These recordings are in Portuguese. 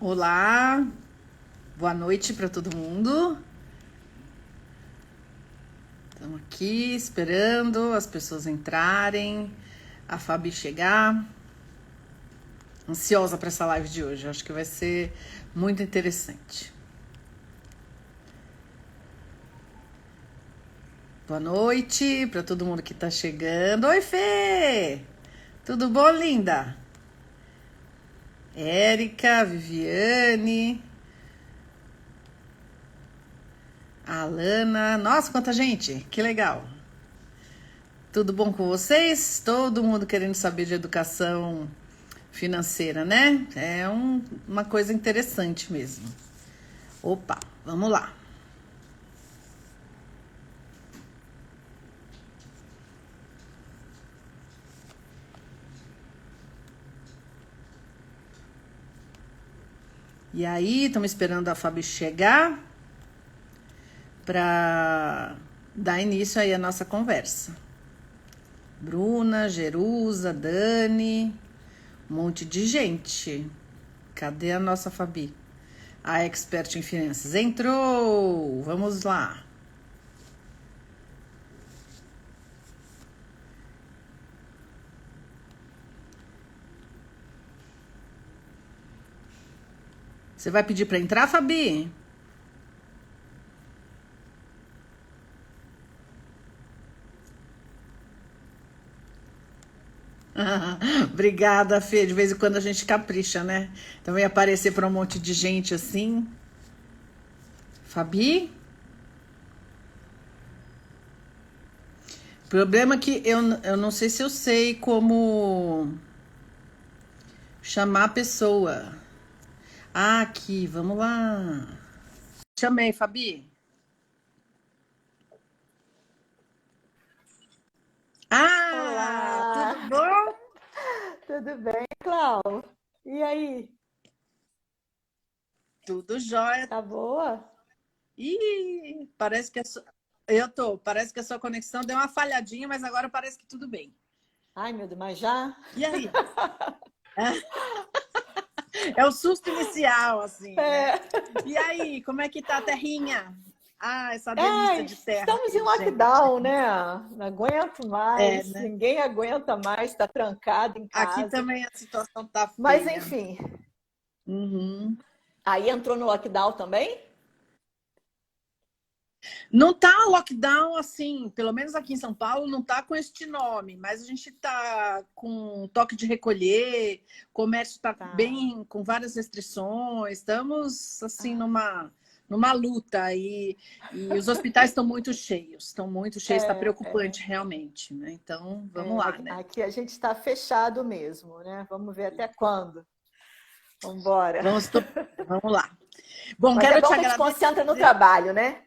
Olá, boa noite para todo mundo. Estamos aqui esperando as pessoas entrarem, a Fabi chegar. Ansiosa para essa live de hoje, acho que vai ser muito interessante. Boa noite para todo mundo que está chegando. Oi, Fê! Tudo bom, linda? Érica, Viviane, Alana. Nossa, quanta gente! Que legal! Tudo bom com vocês? Todo mundo querendo saber de educação financeira, né? É uma coisa interessante mesmo. Opa, vamos lá. E aí, estamos esperando a Fabi chegar para dar início aí à nossa conversa. Bruna, Jerusa, Dani, um monte de gente. Cadê a nossa Fabi? A expert em finanças entrou. Vamos lá. Você vai pedir para entrar, Fabi? Obrigada, Fê. De vez em quando a gente capricha, né? Também aparecer para um monte de gente assim. Fabi? O problema é que eu não sei se eu sei como chamar a pessoa. Ah, aqui, vamos lá. Chamei, Fabi. Ah, tudo Olá, bom? tudo bem, Clau? E aí, Tudo jóia. tá boa? Ih, parece que eu tô. Parece que a sua conexão deu uma falhadinha, mas agora parece que tudo bem. Ai, meu Deus, mas já? E aí? É o susto inicial, assim, né? É, E aí, como é que tá a terrinha? Ah, essa delícia é, de terra estamos em aqui, gente. lockdown, né? Não aguento É, mais, né? ninguém aguenta mais, está trancado em Aqui casa. também a situação tá Mas, feia. enfim, Uhum. aí entrou no lockdown também? Não tá lockdown assim, pelo menos aqui em São Paulo, não tá com este nome, mas a gente tá com toque de recolher, comércio tá Tá. bem com várias restrições, estamos assim numa luta e os hospitais estão muito cheios, está É, preocupante realmente, né? Então, vamos lá, né? aqui a gente está fechado mesmo, né? Vamos ver até quando. Vamos embora. Vamos, vamos lá. Bom, Mas é quero te bom que a gente agradecer. concentra no trabalho, né?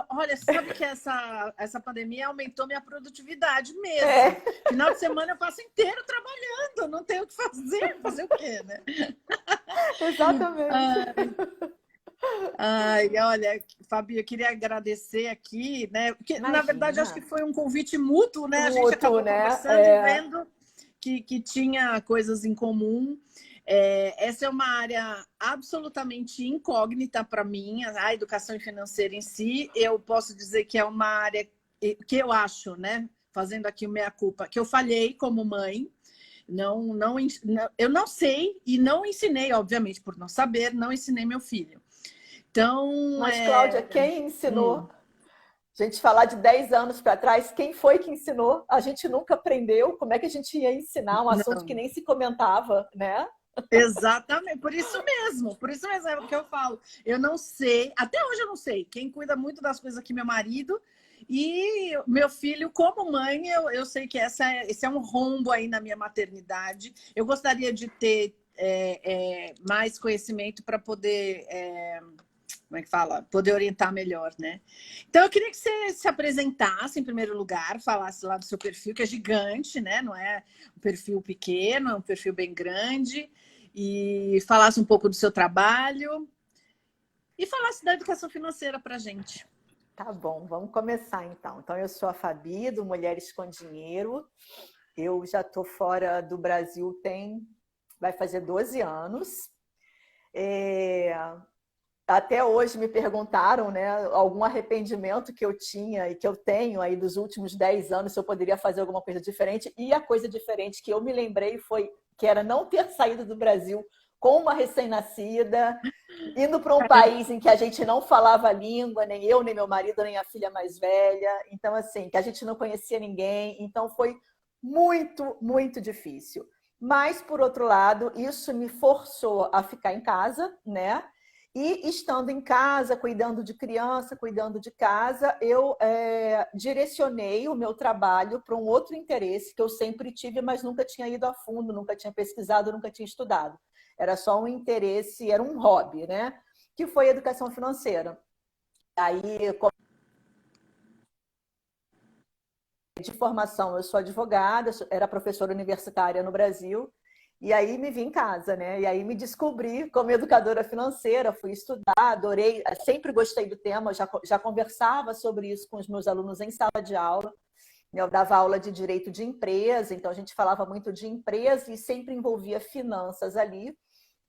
Olha, sabe que essa pandemia aumentou minha produtividade mesmo. É, Final de semana eu passo inteiro trabalhando, não tenho o que fazer, fazer o quê, né? exatamente. Ai, olha, Fabi, eu queria agradecer aqui, né? Porque, na verdade, acho que Imagina. foi um convite mútuo, né? A gente Mútuo, acabou né? conversando e vendo que tinha coisas em comum. Essa é uma área absolutamente incógnita para mim, a educação financeira em si. Eu posso dizer que é uma área que eu acho, né? Fazendo aqui o meia-culpa, que eu falhei como mãe. Eu não sei e não ensinei, obviamente, por não saber, não ensinei meu filho. Então, Mas, Cláudia, quem hum, ensinou? A gente falar de 10 anos para trás, quem foi que ensinou? A gente nunca aprendeu. Como é que a gente ia ensinar um assunto que não, nem se comentava, né? exatamente, por isso mesmo é o que eu falo. Eu não sei, até hoje eu não sei. Quem cuida muito das coisas aqui é meu marido e meu filho, como mãe, eu sei que esse é um rombo aí na minha maternidade. Eu gostaria de ter mais conhecimento para poder como é que fala? Poder orientar melhor, né? Então, eu queria que você se apresentasse em primeiro lugar, falasse lá do seu perfil, que é gigante, né? Não é um perfil pequeno, é um perfil bem grande, e falasse um pouco do seu trabalho e falasse da educação financeira para a gente. Tá bom, vamos começar então. Então, eu sou a Fabi, do Mulheres com Dinheiro. Eu já estou fora do Brasil vai fazer 12 anos. É, até hoje me perguntaram, né, algum arrependimento que eu tinha e que eu tenho aí dos últimos 10 anos, se eu poderia fazer alguma coisa diferente. E a coisa diferente que eu me lembrei foi que era não ter saído do Brasil com uma recém-nascida, indo para um país em que a gente não falava a língua, nem eu, nem meu marido, nem a filha mais velha. Então, assim, que a gente não conhecia ninguém. Então, foi muito, muito difícil. Mas, por outro lado, isso me forçou a ficar em casa, né? E estando em casa, cuidando de criança, cuidando de casa, eu direcionei o meu trabalho para um outro interesse que eu sempre tive, mas nunca tinha ido a fundo, nunca tinha pesquisado, nunca tinha estudado. Era só um interesse, era um hobby, né? Que foi a educação financeira. Aí, de formação, eu sou advogada, era professora universitária no Brasil, e aí me vi em casa, né? E aí me descobri como educadora financeira, fui estudar, adorei, sempre gostei do tema, já conversava sobre isso com os meus alunos em sala de aula. Eu dava aula de direito de empresa, então a gente falava muito de empresa e sempre envolvia finanças ali.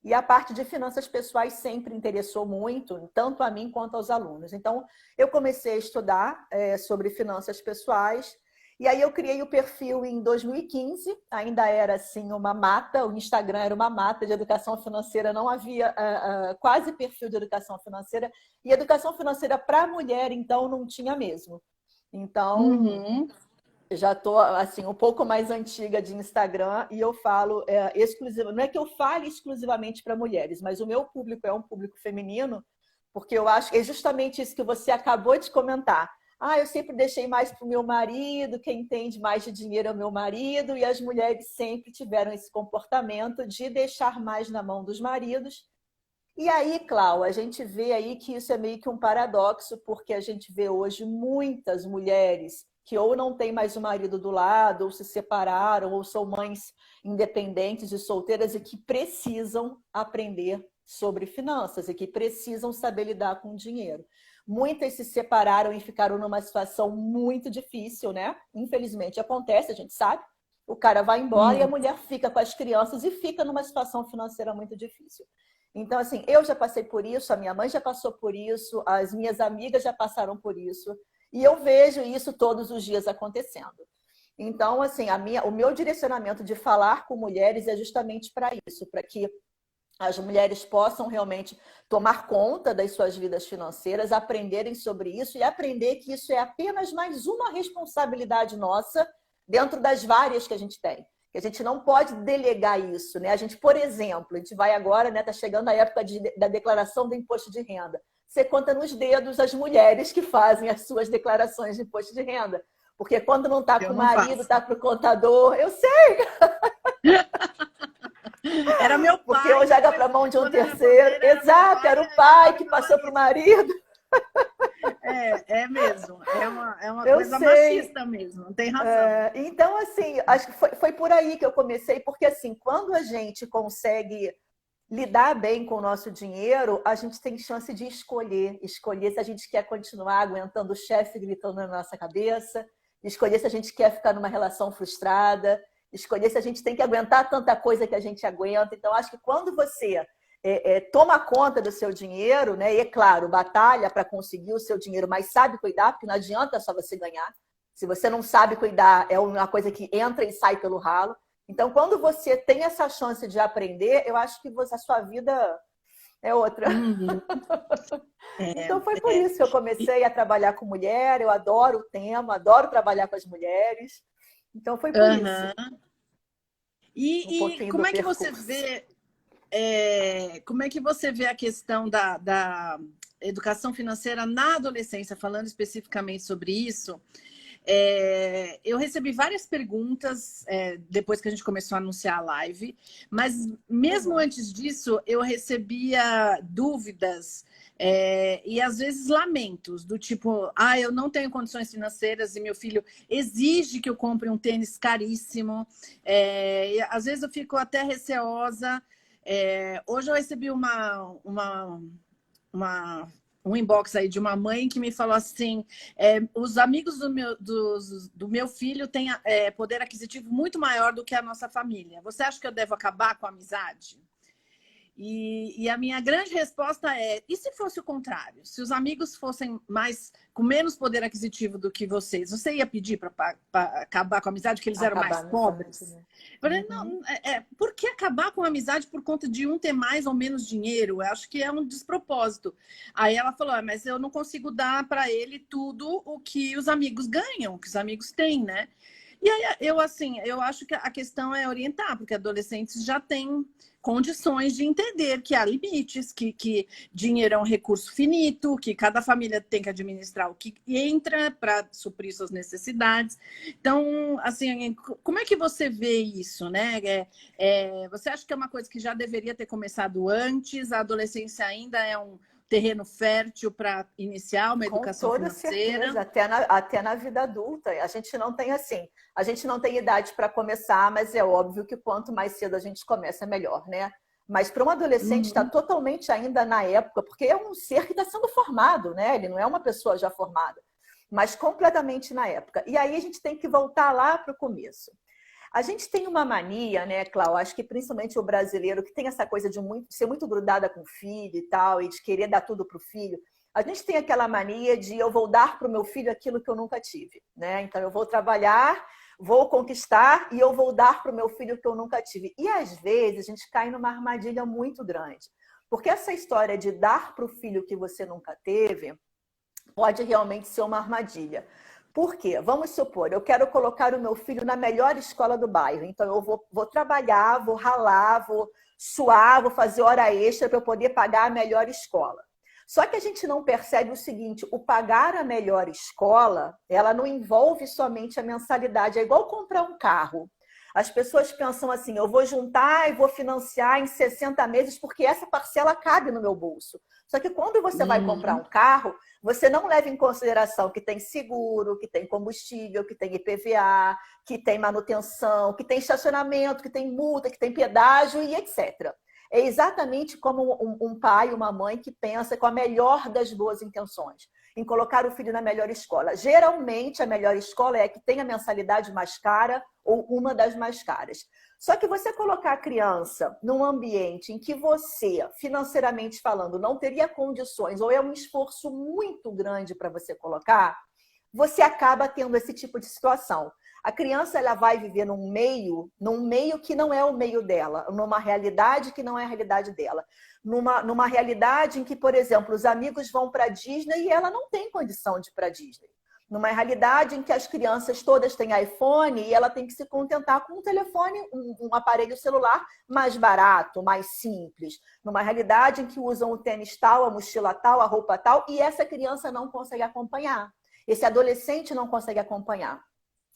E a parte de finanças pessoais sempre interessou muito, tanto a mim quanto aos alunos. Então, eu comecei a estudar sobre finanças pessoais. E aí eu criei o perfil em 2015, ainda era assim uma mata, o Instagram era uma mata de educação financeira, não havia quase perfil de educação financeira, e educação financeira para mulher, então, não tinha mesmo. Então, já estou assim, um pouco mais antiga de Instagram e eu falo exclusivo, não é que eu fale exclusivamente para mulheres, mas o meu público é um público feminino, porque eu acho que é justamente isso que você acabou de comentar. Ah, eu sempre deixei mais para o meu marido, quem entende mais de dinheiro é o meu marido, e as mulheres sempre tiveram esse comportamento de deixar mais na mão dos maridos. E aí, Clau, a gente vê aí que isso é meio que um paradoxo, porque a gente vê hoje muitas mulheres que ou não têm mais o marido do lado, ou se separaram, ou são mães independentes e solteiras e que precisam aprender sobre finanças e que precisam saber lidar com o dinheiro. Muitas se separaram e ficaram numa situação muito difícil, né? Infelizmente acontece, a gente sabe. O cara vai embora e a mulher fica com as crianças e fica numa situação financeira muito difícil. Então, assim, eu já passei por isso, a minha mãe já passou por isso, as minhas amigas já passaram por isso, e eu vejo isso todos os dias acontecendo. Então, assim, o meu direcionamento de falar com mulheres é justamente para isso, para que as mulheres possam realmente tomar conta das suas vidas financeiras, aprenderem sobre isso e aprender que isso é apenas mais uma responsabilidade nossa dentro das várias que a gente tem. Que a gente não pode delegar isso, né? A gente, por exemplo, a gente vai agora, né? Está chegando a época da declaração do imposto de renda. Você conta nos dedos as mulheres que fazem as suas declarações de imposto de renda. Porque quando não está com o marido, está para o contador. Eu sei! Era meu pai. Porque eu jogo para a mão de um terceiro. Exato, era o pai que passou para o marido. É mesmo. É uma coisa machista mesmo, não tem razão. Então, assim, acho que foi por aí que eu comecei, porque assim, quando a gente consegue lidar bem com o nosso dinheiro, a gente tem chance de escolher se a gente quer continuar aguentando o chefe gritando na nossa cabeça, escolher se a gente quer ficar numa relação frustrada, escolher se a gente tem que aguentar tanta coisa que a gente aguenta. Então, acho que quando você toma conta do seu dinheiro, né? E é claro, batalha para conseguir o seu dinheiro, mas sabe cuidar, porque não adianta só você ganhar. Se você não sabe cuidar, é uma coisa que entra e sai pelo ralo. Então, quando você tem essa chance de aprender, eu acho que a sua vida é outra. Então, foi por isso que eu comecei a trabalhar com mulher. Eu adoro o tema, adoro trabalhar com as mulheres. Então, foi por isso. E como é que você vê... como é que você vê a questão da educação financeira na adolescência, falando especificamente sobre isso? Eu recebi várias perguntas depois que a gente começou a anunciar a live, mas mesmo antes disso eu recebia dúvidas e às vezes lamentos do tipo, eu não tenho condições financeiras e meu filho exige que eu compre um tênis caríssimo, e às vezes eu fico até receosa. Hoje eu recebi um inbox aí de uma mãe que me falou assim, os amigos do meu filho têm poder aquisitivo muito maior do que a nossa família. Você acha que eu devo acabar com a amizade? E a minha grande resposta é, e se fosse o contrário? Se os amigos fossem com menos poder aquisitivo do que vocês, você ia pedir para acabar com a amizade, que eles eram mais pobres? Né? Falei, não, por que acabar com a amizade por conta de um ter mais ou menos dinheiro? Eu acho que é um despropósito. Aí ela falou, mas eu não consigo dar para ele tudo o que os amigos ganham, o que os amigos têm, né? E aí, eu acho que a questão é orientar, porque adolescentes já têm condições de entender que há limites, que dinheiro é um recurso finito, que cada família tem que administrar o que entra para suprir suas necessidades. Então, assim, como é que você vê isso, né? Você acha que é uma coisa que já deveria ter começado antes? A adolescência ainda é um terreno fértil para iniciar uma educação financeira? Com toda certeza, até na vida adulta. A gente não tem idade para começar, mas é óbvio que quanto mais cedo a gente começa, melhor, né? Mas para um adolescente está totalmente ainda na época, porque é um ser que está sendo formado, né? Ele não é uma pessoa já formada, mas completamente na época. E aí a gente tem que voltar lá para o começo. A gente tem uma mania, né, Cláudia? Acho que principalmente o brasileiro, que tem essa coisa de ser muito grudada com o filho e tal, e de querer dar tudo para o filho. A gente tem aquela mania de eu vou dar para o meu filho aquilo que eu nunca tive, né? Então eu vou trabalhar, vou conquistar e eu vou dar para o meu filho o que eu nunca tive. E às vezes a gente cai numa armadilha muito grande. Porque essa história de dar para o filho o que você nunca teve pode realmente ser uma armadilha. Por quê? Vamos supor, eu quero colocar o meu filho na melhor escola do bairro. Então, eu vou trabalhar, vou ralar, vou suar, vou fazer hora extra para eu poder pagar a melhor escola. Só que a gente não percebe o seguinte, o pagar a melhor escola, ela não envolve somente a mensalidade. É igual comprar um carro. As pessoas pensam assim, eu vou juntar e vou financiar em 60 meses porque essa parcela cabe no meu bolso. Só que quando você vai comprar um carro, você não leva em consideração que tem seguro, que tem combustível, que tem IPVA, que tem manutenção, que tem estacionamento, que tem multa, que tem pedágio e etc. É exatamente como um pai, uma mãe que pensa com a melhor das boas intenções em colocar o filho na melhor escola. Geralmente, a melhor escola é a que tem a mensalidade mais cara ou uma das mais caras. Só que você colocar a criança num ambiente em que você, financeiramente falando, não teria condições ou é um esforço muito grande para você colocar, você acaba tendo esse tipo de situação. A criança ela vai viver num meio que não é o meio dela, numa realidade que não é a realidade dela. Numa realidade em que, por exemplo, os amigos vão para a Disney e ela não tem condição de ir para a Disney. Numa realidade em que as crianças todas têm iPhone e ela tem que se contentar com um telefone, um aparelho celular mais barato, mais simples. Numa realidade em que usam o tênis tal, a mochila tal, a roupa tal, e essa criança não consegue acompanhar. Esse adolescente não consegue acompanhar.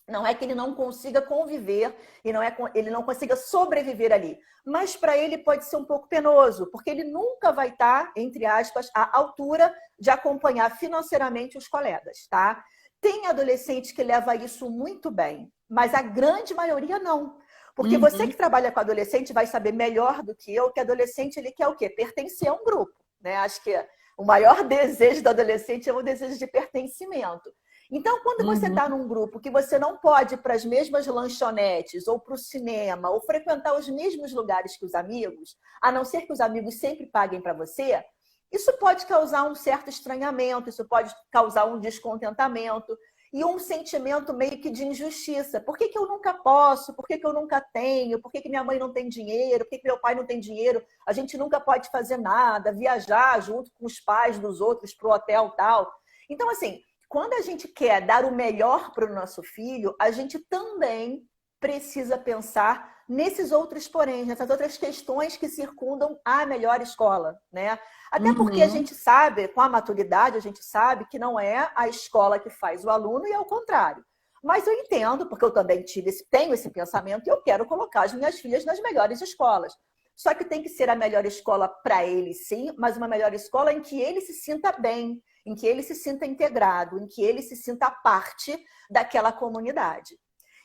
Não é que ele não consiga conviver e ele não consiga sobreviver ali. Mas para ele pode ser um pouco penoso, porque ele nunca vai estar, entre aspas, à altura de acompanhar financeiramente os colegas, tá? Tem adolescente que leva isso muito bem, mas a grande maioria não. Porque você que trabalha com adolescente vai saber melhor do que eu que adolescente ele quer o quê? Pertencer a um grupo, né? Acho que o maior desejo do adolescente é o desejo de pertencimento. Então, quando você está num grupo que você não pode ir para as mesmas lanchonetes ou para o cinema ou frequentar os mesmos lugares que os amigos, a não ser que os amigos sempre paguem para você, isso pode causar um certo estranhamento, isso pode causar um descontentamento e um sentimento meio que de injustiça. Por que eu nunca posso? Por que eu nunca tenho? Por que minha mãe não tem dinheiro? Por que meu pai não tem dinheiro? A gente nunca pode fazer nada, viajar junto com os pais dos outros para o hotel tal. Então, assim, quando a gente quer dar o melhor para o nosso filho, a gente também precisa pensar nesses outros porém, nessas outras questões que circundam a melhor escola, né? Até porque a gente sabe, com a maturidade, a gente sabe que não é a escola que faz o aluno e é o contrário. Mas eu entendo, porque eu também tenho esse pensamento e eu quero colocar as minhas filhas nas melhores escolas. Só que tem que ser a melhor escola para ele, sim, mas uma melhor escola em que ele se sinta bem, em que ele se sinta integrado, em que ele se sinta parte daquela comunidade.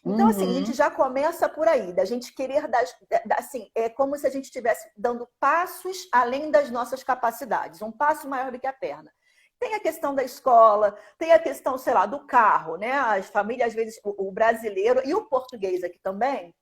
Então, assim, a gente já começa por aí, da gente querer dar, assim, é como se a gente estivesse dando passos além das nossas capacidades, um passo maior do que a perna. Tem a questão da escola, tem a questão, sei lá, do carro, né? As famílias, às vezes, o brasileiro e o português aqui também,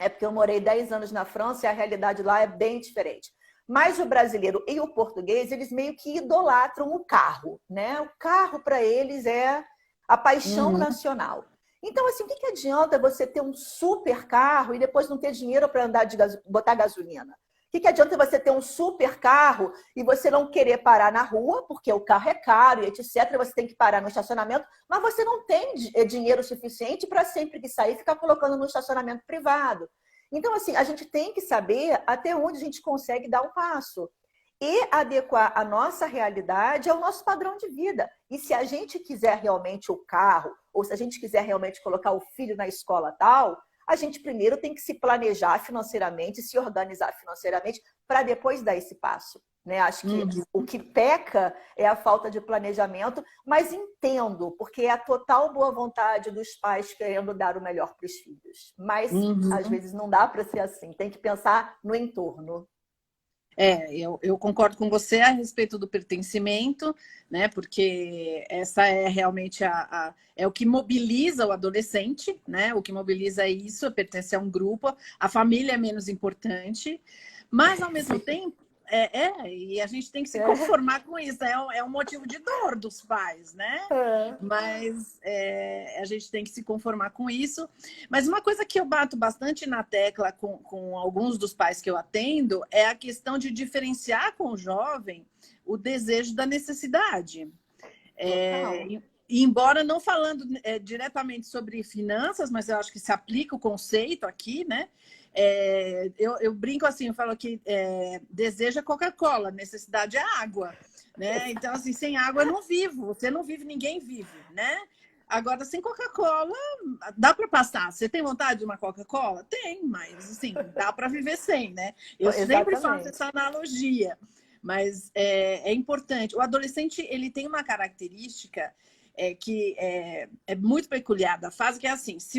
é porque eu morei 10 anos na França e a realidade lá é bem diferente. Mas o brasileiro e o português, eles meio que idolatram o carro, né? O carro para eles é a paixão nacional. Então, assim, o que adianta você ter um super carro e depois não ter dinheiro para andar botar gasolina? O que adianta você ter um super carro e você não querer parar na rua, porque o carro é caro e etc. Você tem que parar no estacionamento, mas você não tem dinheiro suficiente para sempre que sair ficar colocando no estacionamento privado. Então, assim, a gente tem que saber até onde a gente consegue dar um passo e adequar a nossa realidade ao nosso padrão de vida. E se a gente quiser realmente o carro, ou se a gente quiser realmente colocar o filho na escola tal, a gente primeiro tem que se planejar financeiramente, se organizar financeiramente, para depois dar esse passo. Né? Acho que o que peca é a falta de planejamento, mas entendo, porque é a total boa vontade dos pais querendo dar o melhor para os filhos. Mas, às vezes, não dá para ser assim. Tem que pensar no entorno. Eu concordo com você a respeito do pertencimento, né? Porque essa é realmente é o que mobiliza o adolescente, né? O que mobiliza isso, é pertencer a um grupo, a família é menos importante, mas ao mesmo tempo. E a gente tem que se conformar com isso. É um motivo de dor dos pais, né? Mas a gente tem que se conformar com isso. Mas uma coisa que eu bato bastante na tecla com alguns dos pais que eu atendo é a questão de diferenciar com o jovem o desejo da necessidade. E embora não falando diretamente sobre finanças, mas eu acho que se aplica o conceito aqui, né? Eu brinco assim, eu falo que deseja Coca-Cola, necessidade é água, né? Então, assim, sem água eu não vivo, você não vive, ninguém vive, né? Agora, sem Coca-Cola, dá para passar. Você tem vontade de uma Coca-Cola? Tem, mas, assim, dá para viver sem, né? Eu sempre faço essa analogia, mas é importante. O adolescente, ele tem uma característica que é muito peculiar da fase, que é assim, se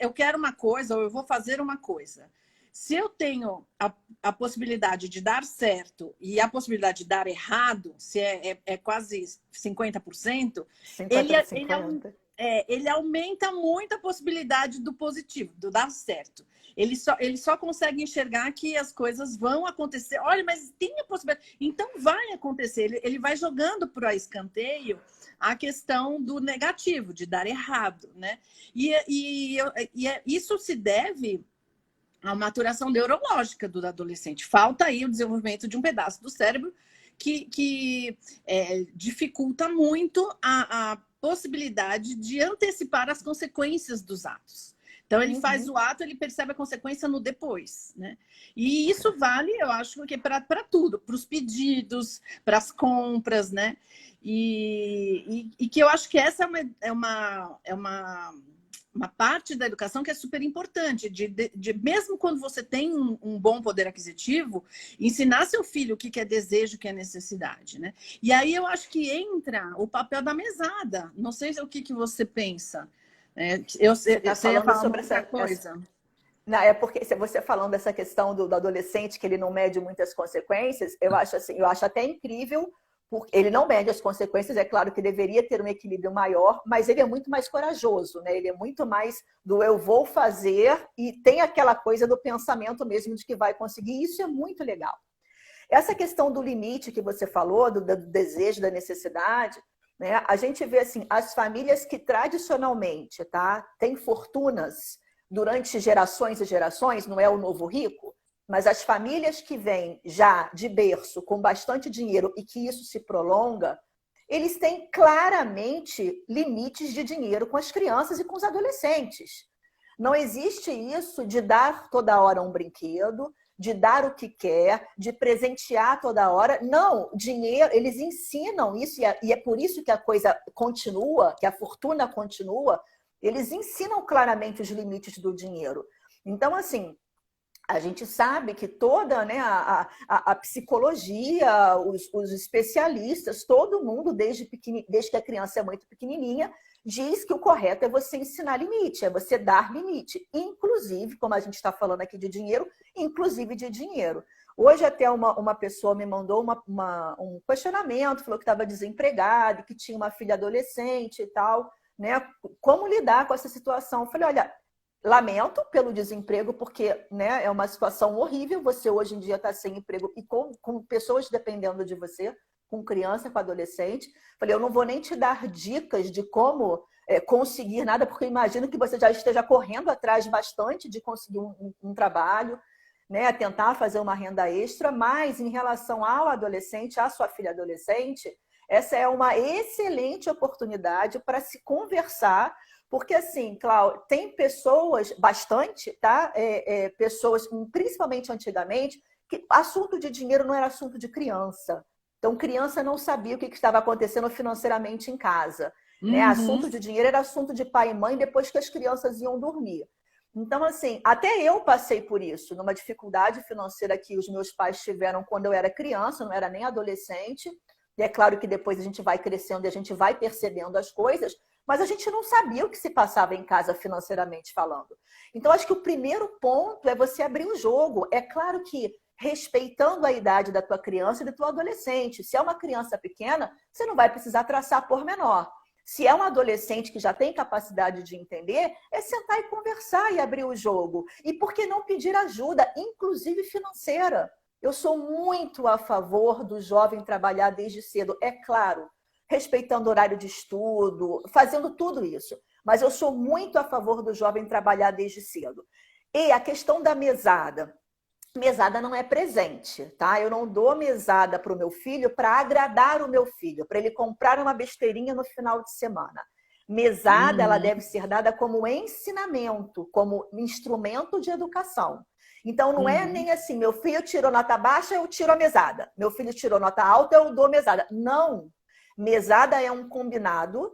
eu quero uma coisa ou eu vou fazer uma coisa. Se eu tenho a possibilidade de dar certo e a possibilidade de dar errado, se é quase 50%, 50-50. Ele aumenta muito a possibilidade do positivo, do dar certo. Ele só consegue enxergar que as coisas vão acontecer. Olha, mas tem a possibilidade. Então vai acontecer. Ele vai jogando para escanteio a questão do negativo, de dar errado, né? Isso se deve à maturação neurológica do adolescente. Falta aí o desenvolvimento de um pedaço do cérebro que dificulta muito a possibilidade de antecipar as consequências dos atos. Então, ele faz o ato, ele percebe a consequência no depois, né? E isso vale, eu acho, que para tudo, para os pedidos, para as compras, né? E que eu acho que essa é uma parte da educação que é super importante, de mesmo quando você tem um bom poder aquisitivo, ensinar seu filho o que é desejo, o que é necessidade, né? E aí eu acho que entra o papel da mesada. Não sei o que você pensa. Você está falando sobre essa coisa. Não, é porque você falando dessa questão do adolescente que ele não mede muitas consequências, eu acho até incrível, porque ele não mede as consequências, é claro que deveria ter um equilíbrio maior, mas ele é muito mais corajoso, né? Ele é muito mais do eu vou fazer e tem aquela coisa do pensamento mesmo de que vai conseguir, e isso é muito legal. Essa questão do limite que você falou, do desejo, da necessidade, né? A gente vê assim, as famílias que tradicionalmente têm fortunas durante gerações e gerações, não é o novo rico, mas as famílias que vêm já de berço com bastante dinheiro e que isso se prolonga, eles têm claramente limites de dinheiro com as crianças e com os adolescentes. Não existe isso de dar toda hora um brinquedo, de dar o que quer, de presentear toda hora. Não, dinheiro, eles ensinam isso, e é por isso que a coisa continua, que a fortuna continua, eles ensinam claramente os limites do dinheiro. Então, assim, a gente sabe que toda, né, a psicologia, os especialistas, todo mundo, desde que a criança é muito pequenininha, diz que o correto é você ensinar limite, é você dar limite. Inclusive, como a gente está falando aqui de dinheiro, inclusive de dinheiro. Hoje até uma pessoa me mandou um questionamento, falou que estava desempregada, que tinha uma filha adolescente e tal, né? Como lidar com essa situação? Eu falei, olha, lamento pelo desemprego, porque, né, é uma situação horrível. Você hoje em dia está sem emprego e com pessoas dependendo de você, com criança, com adolescente. Falei, eu não vou nem te dar dicas de como conseguir nada, porque eu imagino que você já esteja correndo atrás bastante de conseguir um trabalho, né, tentar fazer uma renda extra, mas em relação ao adolescente, à sua filha adolescente, essa é uma excelente oportunidade para se conversar, porque assim, Cláudia, tem pessoas, bastante, tá? Pessoas, principalmente antigamente, que assunto de dinheiro não era assunto de criança. Então, criança não sabia o que estava acontecendo financeiramente em casa. Né? Assunto de dinheiro era assunto de pai e mãe depois que as crianças iam dormir. Então, assim, até eu passei por isso, numa dificuldade financeira que os meus pais tiveram quando eu era criança, não era nem adolescente. E é claro que depois a gente vai crescendo e a gente vai percebendo as coisas, mas a gente não sabia o que se passava em casa financeiramente falando. Então, acho que o primeiro ponto é você abrir o jogo. É claro que respeitando a idade da tua criança e do teu adolescente. Se é uma criança pequena, você não vai precisar traçar por menor. Se é um adolescente que já tem capacidade de entender, é sentar e conversar e abrir o jogo. E por que não pedir ajuda, inclusive financeira? Eu sou muito a favor do jovem trabalhar desde cedo, é claro, respeitando o horário de estudo, fazendo tudo isso. Mas eu sou muito a favor do jovem trabalhar desde cedo. E a questão da mesada. Mesada não é presente, tá? Eu não dou mesada para o meu filho para agradar o meu filho, para ele comprar uma besteirinha no final de semana. Mesada, ela deve ser dada como ensinamento, como instrumento de educação. Então, não é nem assim, meu filho tirou nota baixa, eu tiro a mesada. Meu filho tirou nota alta, eu dou mesada. Não. Mesada é um combinado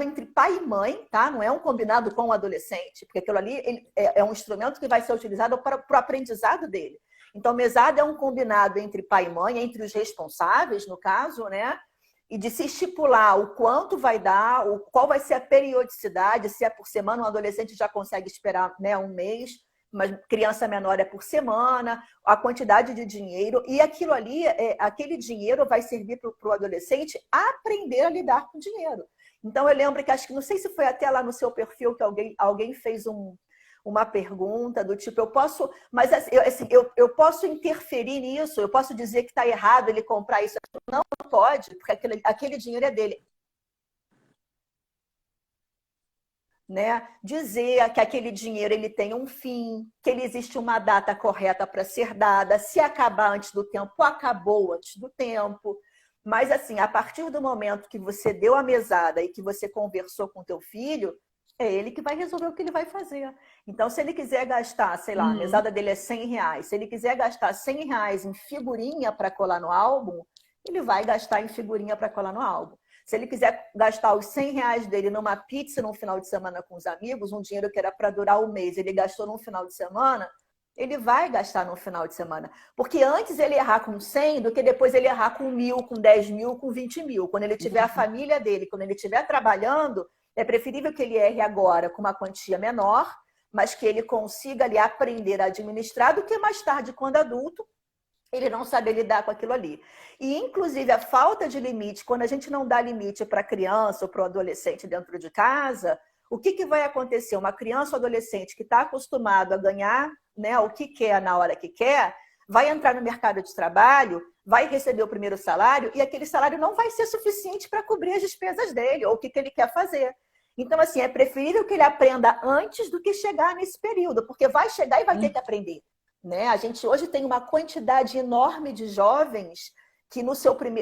entre pai e mãe, tá? Não é um combinado com o adolescente, porque aquilo ali é um instrumento que vai ser utilizado para o aprendizado dele. Então, mesada é um combinado entre pai e mãe, entre os responsáveis, no caso, né? E de se estipular o quanto vai dar, qual vai ser a periodicidade, se é por semana, um adolescente já consegue esperar, né, um mês, mas criança menor é por semana, a quantidade de dinheiro, e aquilo ali, aquele dinheiro vai servir para o adolescente aprender a lidar com dinheiro. Então, eu lembro que, acho que, não sei se foi até lá no seu perfil que alguém fez uma pergunta do tipo, eu posso interferir nisso, eu posso dizer que está errado ele comprar isso. Não pode, porque aquele dinheiro é dele. Né? Dizer que aquele dinheiro ele tem um fim, que ele existe uma data correta para ser dada, se acabar antes do tempo, acabou antes do tempo. Mas, assim, a partir do momento que você deu a mesada e que você conversou com o teu filho, é ele que vai resolver o que ele vai fazer. Então, se ele quiser gastar, sei lá, a mesada dele é R$100, se ele quiser gastar R$100 em figurinha para colar no álbum, ele vai gastar em figurinha para colar no álbum. Se ele quiser gastar os R$100 dele numa pizza num final de semana com os amigos, um dinheiro que era para durar um mês, ele gastou num final de semana, ele vai gastar no final de semana. Porque antes ele errar com 100 do que depois ele errar com 1.000, com 10.000, com 20.000. Quando ele tiver a família dele, quando ele estiver trabalhando, é preferível que ele erre agora com uma quantia menor, mas que ele consiga ali aprender a administrar do que mais tarde, quando adulto, ele não saber lidar com aquilo ali. E, inclusive, a falta de limite, quando a gente não dá limite para a criança ou para o adolescente dentro de casa, o que vai acontecer? Uma criança ou adolescente que está acostumado a ganhar, né, o que quer na hora que quer, vai entrar no mercado de trabalho, vai receber o primeiro salário e aquele salário não vai ser suficiente para cobrir as despesas dele ou o que ele quer fazer. Então, assim, é preferível que ele aprenda antes do que chegar nesse período, porque vai chegar e vai ter que aprender. Né? A gente hoje tem uma quantidade enorme de jovens que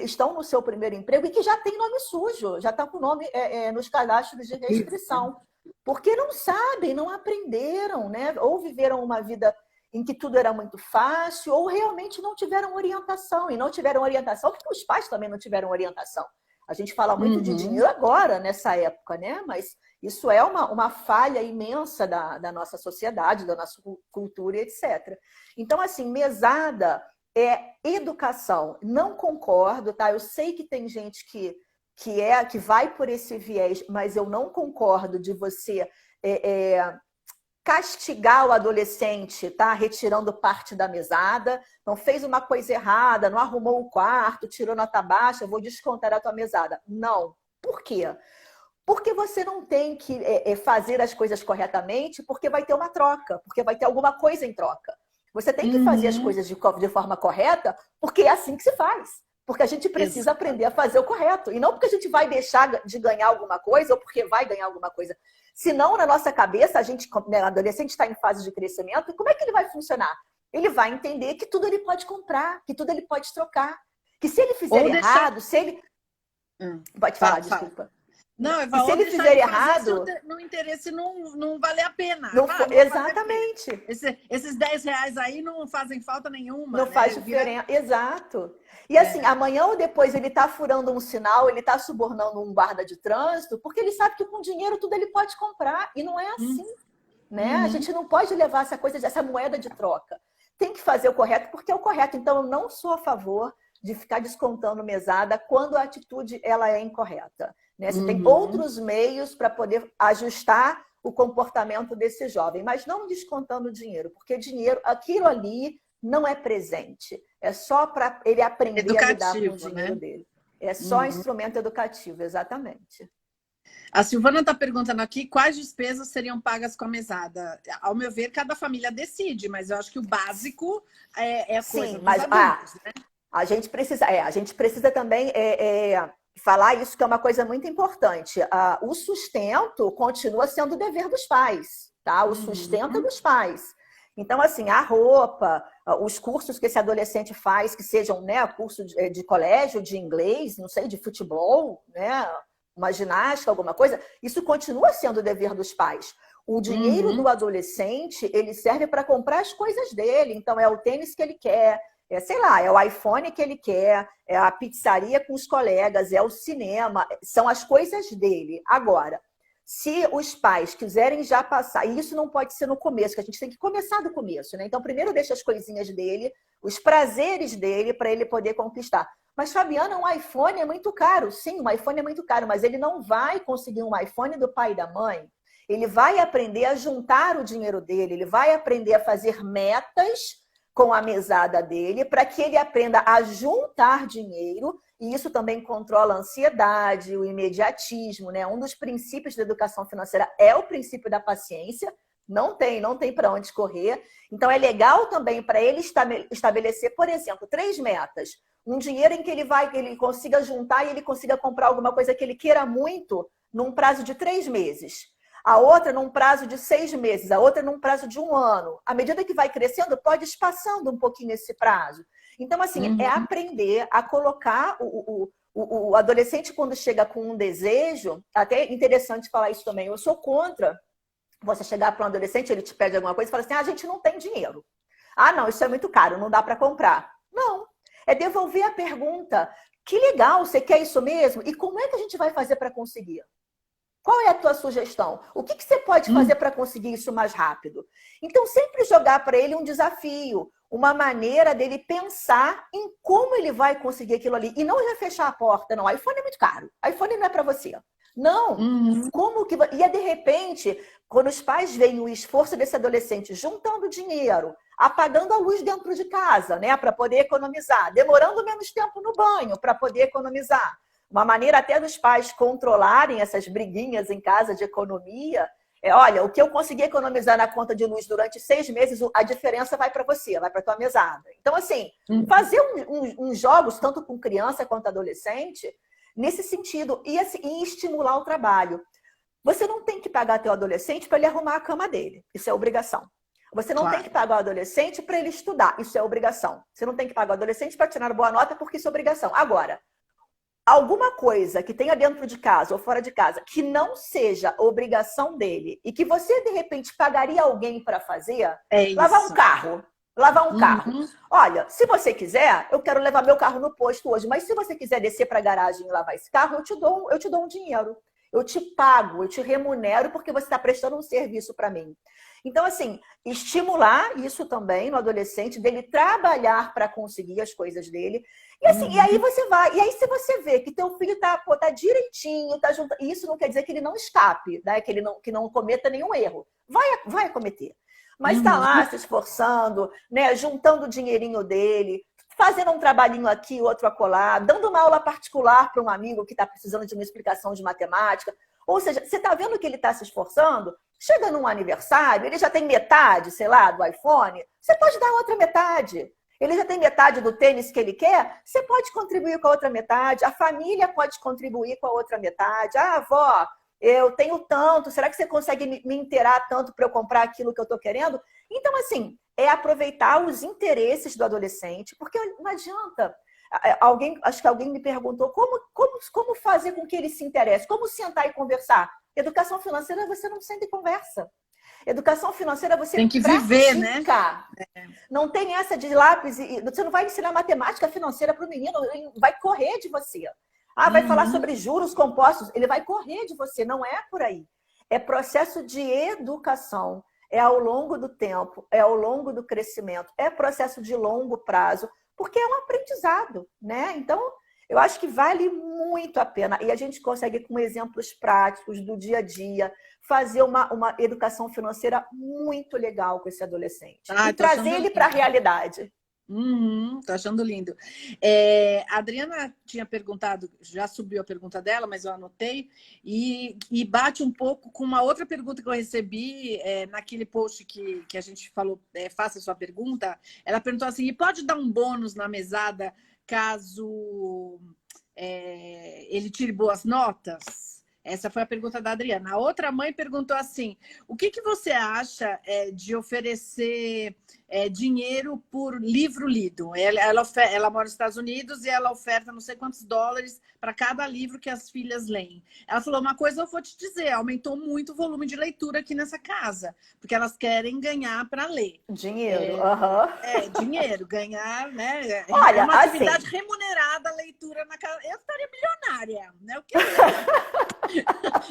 estão no seu primeiro emprego e que já tem nome sujo, já estão com nome nos cadastros de restrição, porque não sabem, não aprenderam, né? Ou viveram uma vida em que tudo era muito fácil, ou realmente não tiveram orientação, e não tiveram orientação porque os pais também não tiveram orientação. A gente fala muito de dinheiro agora, nessa época, né? Mas isso é uma falha imensa da nossa sociedade, da nossa cultura, etc. Então, assim, mesada é educação. Não concordo, tá? Eu sei que tem gente que vai por esse viés, mas eu não concordo de você castigar o adolescente, tá? Retirando parte da mesada. Não fez uma coisa errada, não arrumou o quarto, tirou nota baixa, vou descontar a tua mesada. Não. Por quê? Porque você não tem que fazer as coisas corretamente, porque vai ter uma troca, porque vai ter alguma coisa em troca. Você tem que fazer as coisas de forma correta, porque é assim que se faz. Porque a gente precisa aprender a fazer o correto. E não porque a gente vai deixar de ganhar alguma coisa ou porque vai ganhar alguma coisa. Senão, na nossa cabeça, a gente, né, adolescente está em fase de crescimento, e como é que ele vai funcionar? Ele vai entender que tudo ele pode comprar, que tudo ele pode trocar. Que se ele fizer errado, se ele... Pode falar, desculpa. Não, e se ele fizer errado... No interesse não vale a pena. Não, exatamente. Esses 10 reais aí não fazem falta nenhuma. Não faz diferença. Exato. E assim, amanhã ou depois ele está furando um sinal, ele está subornando um guarda de trânsito, porque ele sabe que com dinheiro tudo ele pode comprar. E não é assim. Né? A gente não pode levar essa moeda de troca. Tem que fazer o correto porque é o correto. Então, eu não sou a favor de ficar descontando mesada quando a atitude ela é incorreta. Né? Você tem outros meios para poder ajustar o comportamento desse jovem, mas não descontando dinheiro, porque dinheiro, aquilo ali não é presente. É só para ele aprender a lidar com o dinheiro dele. É só instrumento educativo, exatamente. A Silvana está perguntando aqui quais despesas seriam pagas com a mesada. Ao meu ver, cada família decide, mas eu acho que o básico é a coisa dos adultos, né? A gente precisa também falar isso, que é uma coisa muito importante. O sustento continua sendo o dever dos pais, tá? O sustento é dos pais. Então, assim, a roupa, os cursos que esse adolescente faz, que sejam, né, curso de colégio, de inglês, não sei, de futebol, né, uma ginástica, alguma coisa, isso continua sendo o dever dos pais. O dinheiro do adolescente, ele serve para comprar as coisas dele. Então, é o tênis que ele quer, sei lá, é o iPhone que ele quer, é a pizzaria com os colegas, é o cinema, são as coisas dele. Agora, se os pais quiserem já passar, e isso não pode ser no começo, que a gente tem que começar do começo, né? Então, primeiro deixa as coisinhas dele, os prazeres dele, para ele poder conquistar. Mas, Fabiana, um iPhone é muito caro. Sim, um iPhone é muito caro, mas ele não vai conseguir um iPhone do pai e da mãe. Ele vai aprender a juntar o dinheiro dele, ele vai aprender a fazer metas com a mesada dele, para que ele aprenda a juntar dinheiro, e isso também controla a ansiedade, o imediatismo, né? Um dos princípios da educação financeira é o princípio da paciência, não tem para onde correr. Então, é legal também para ele estabelecer, por exemplo, 3 metas. Um dinheiro em que ele consiga juntar e ele consiga comprar alguma coisa que ele queira muito num prazo de 3 meses. A outra num prazo de 6 meses, a outra num prazo de 1 ano. À medida que vai crescendo, pode ir espaçando um pouquinho esse prazo. Então, assim, é aprender a colocar o adolescente, quando chega com um desejo, até interessante falar isso também, eu sou contra você chegar para um adolescente, ele te pede alguma coisa e fala assim, a gente não tem dinheiro. Ah, não, isso é muito caro, não dá para comprar. Não, é devolver a pergunta, que legal, você quer isso mesmo? E como é que a gente vai fazer para conseguir? Qual é a tua sugestão? O que você pode fazer para conseguir isso mais rápido? Então, sempre jogar para ele um desafio, uma maneira dele pensar em como ele vai conseguir aquilo ali. E não já fechar a porta, não. iPhone é muito caro. iPhone não é para você. Não. Como que... E de repente, quando os pais veem o esforço desse adolescente juntando dinheiro, apagando a luz dentro de casa, né, para poder economizar, demorando menos tempo no banho para poder economizar, uma maneira até dos pais controlarem essas briguinhas em casa de economia, olha, o que eu consegui economizar na conta de luz durante 6 meses, a diferença vai para você, vai para tua mesada. Então, assim, fazer uns jogos, tanto com criança quanto adolescente, nesse sentido, e estimular o trabalho. Você não tem que pagar teu adolescente para ele arrumar a cama dele, isso é obrigação. Você não tem que pagar o adolescente para ele estudar, isso é obrigação. Você não tem que pagar o adolescente para tirar boa nota, porque isso é obrigação. Agora, alguma coisa que tenha dentro de casa ou fora de casa que não seja obrigação dele e que você, de repente, pagaria alguém para fazer, lavar um carro. Olha, se você quiser, eu quero levar meu carro no posto hoje, mas se você quiser descer para a garagem e lavar esse carro, eu te dou um dinheiro. Eu te pago, eu te remunero porque você está prestando um serviço para mim. Então, assim, estimular isso também no adolescente, dele trabalhar para conseguir as coisas dele. E assim, e aí você vai. E aí, se você vê que teu filho tá direitinho, tá junto, isso não quer dizer que ele não escape, né? Que não cometa nenhum erro. Vai cometer. Mas tá lá se esforçando, né? Juntando o dinheirinho dele, fazendo um trabalhinho aqui, outro acolá, dando uma aula particular para um amigo que está precisando de uma explicação de matemática. Ou seja, você está vendo que ele está se esforçando? Chega num aniversário, ele já tem metade, sei lá, do iPhone, você pode dar outra metade. Ele já tem metade do tênis que ele quer, você pode contribuir com a outra metade, a família pode contribuir com a outra metade. Ah, avó, eu tenho tanto, será que você consegue me inteirar tanto para eu comprar aquilo que eu estou querendo? Então, assim, é aproveitar os interesses do adolescente, porque não adianta. Acho que alguém me perguntou como fazer com que ele se interesse, como sentar e conversar. Educação financeira você não senta e conversa. Educação financeira você tem que pratica. Viver, né? Não tem essa de lápis. Você não vai ensinar matemática financeira para o menino, ele vai correr de você. Ah, vai falar sobre juros compostos, ele vai correr de você. Não é por aí. É processo de educação. É ao longo do tempo, é ao longo do crescimento, é processo de longo prazo, porque é um aprendizado, né? Então, eu acho que vale muito a pena. E a gente consegue, com exemplos práticos do dia a dia, fazer uma educação financeira muito legal com esse adolescente. E trazer ele para a realidade. Tô achando lindo. A Adriana tinha perguntado, já subiu a pergunta dela, mas eu anotei, e bate um pouco com uma outra pergunta que eu recebi naquele post que a gente falou, faça sua pergunta. Ela perguntou assim, e pode dar um bônus na mesada caso ele tire boas notas? Essa foi a pergunta da Adriana. A outra mãe perguntou assim, o que você acha de oferecer dinheiro por livro lido? Ela mora nos Estados Unidos e ela oferta não sei quantos dólares para cada livro que as filhas leem. Ela falou, uma coisa eu vou te dizer, aumentou muito o volume de leitura aqui nessa casa, porque elas querem ganhar para ler. Dinheiro, dinheiro, ganhar, né? Olha, é uma atividade assim, remunerada a leitura na casa. Eu estaria milionária, né?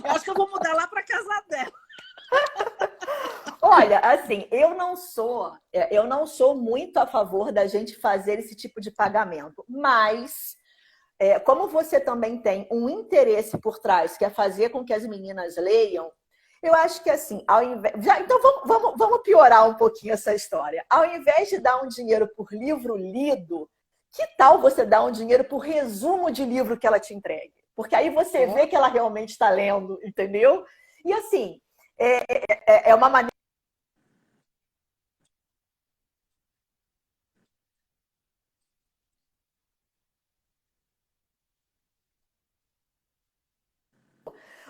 Eu acho que eu vou mudar lá para casa dela. Olha, assim, eu não sou muito a favor da gente fazer esse tipo de pagamento, mas como você também tem um interesse por trás, que é fazer com que as meninas leiam, eu acho que assim, ao invés. Então vamos piorar um pouquinho essa história. Ao invés de dar um dinheiro por livro lido, que tal você dar um dinheiro por resumo de livro que ela te entregue? Porque aí você vê que ela realmente está lendo, entendeu? E assim, é uma maneira.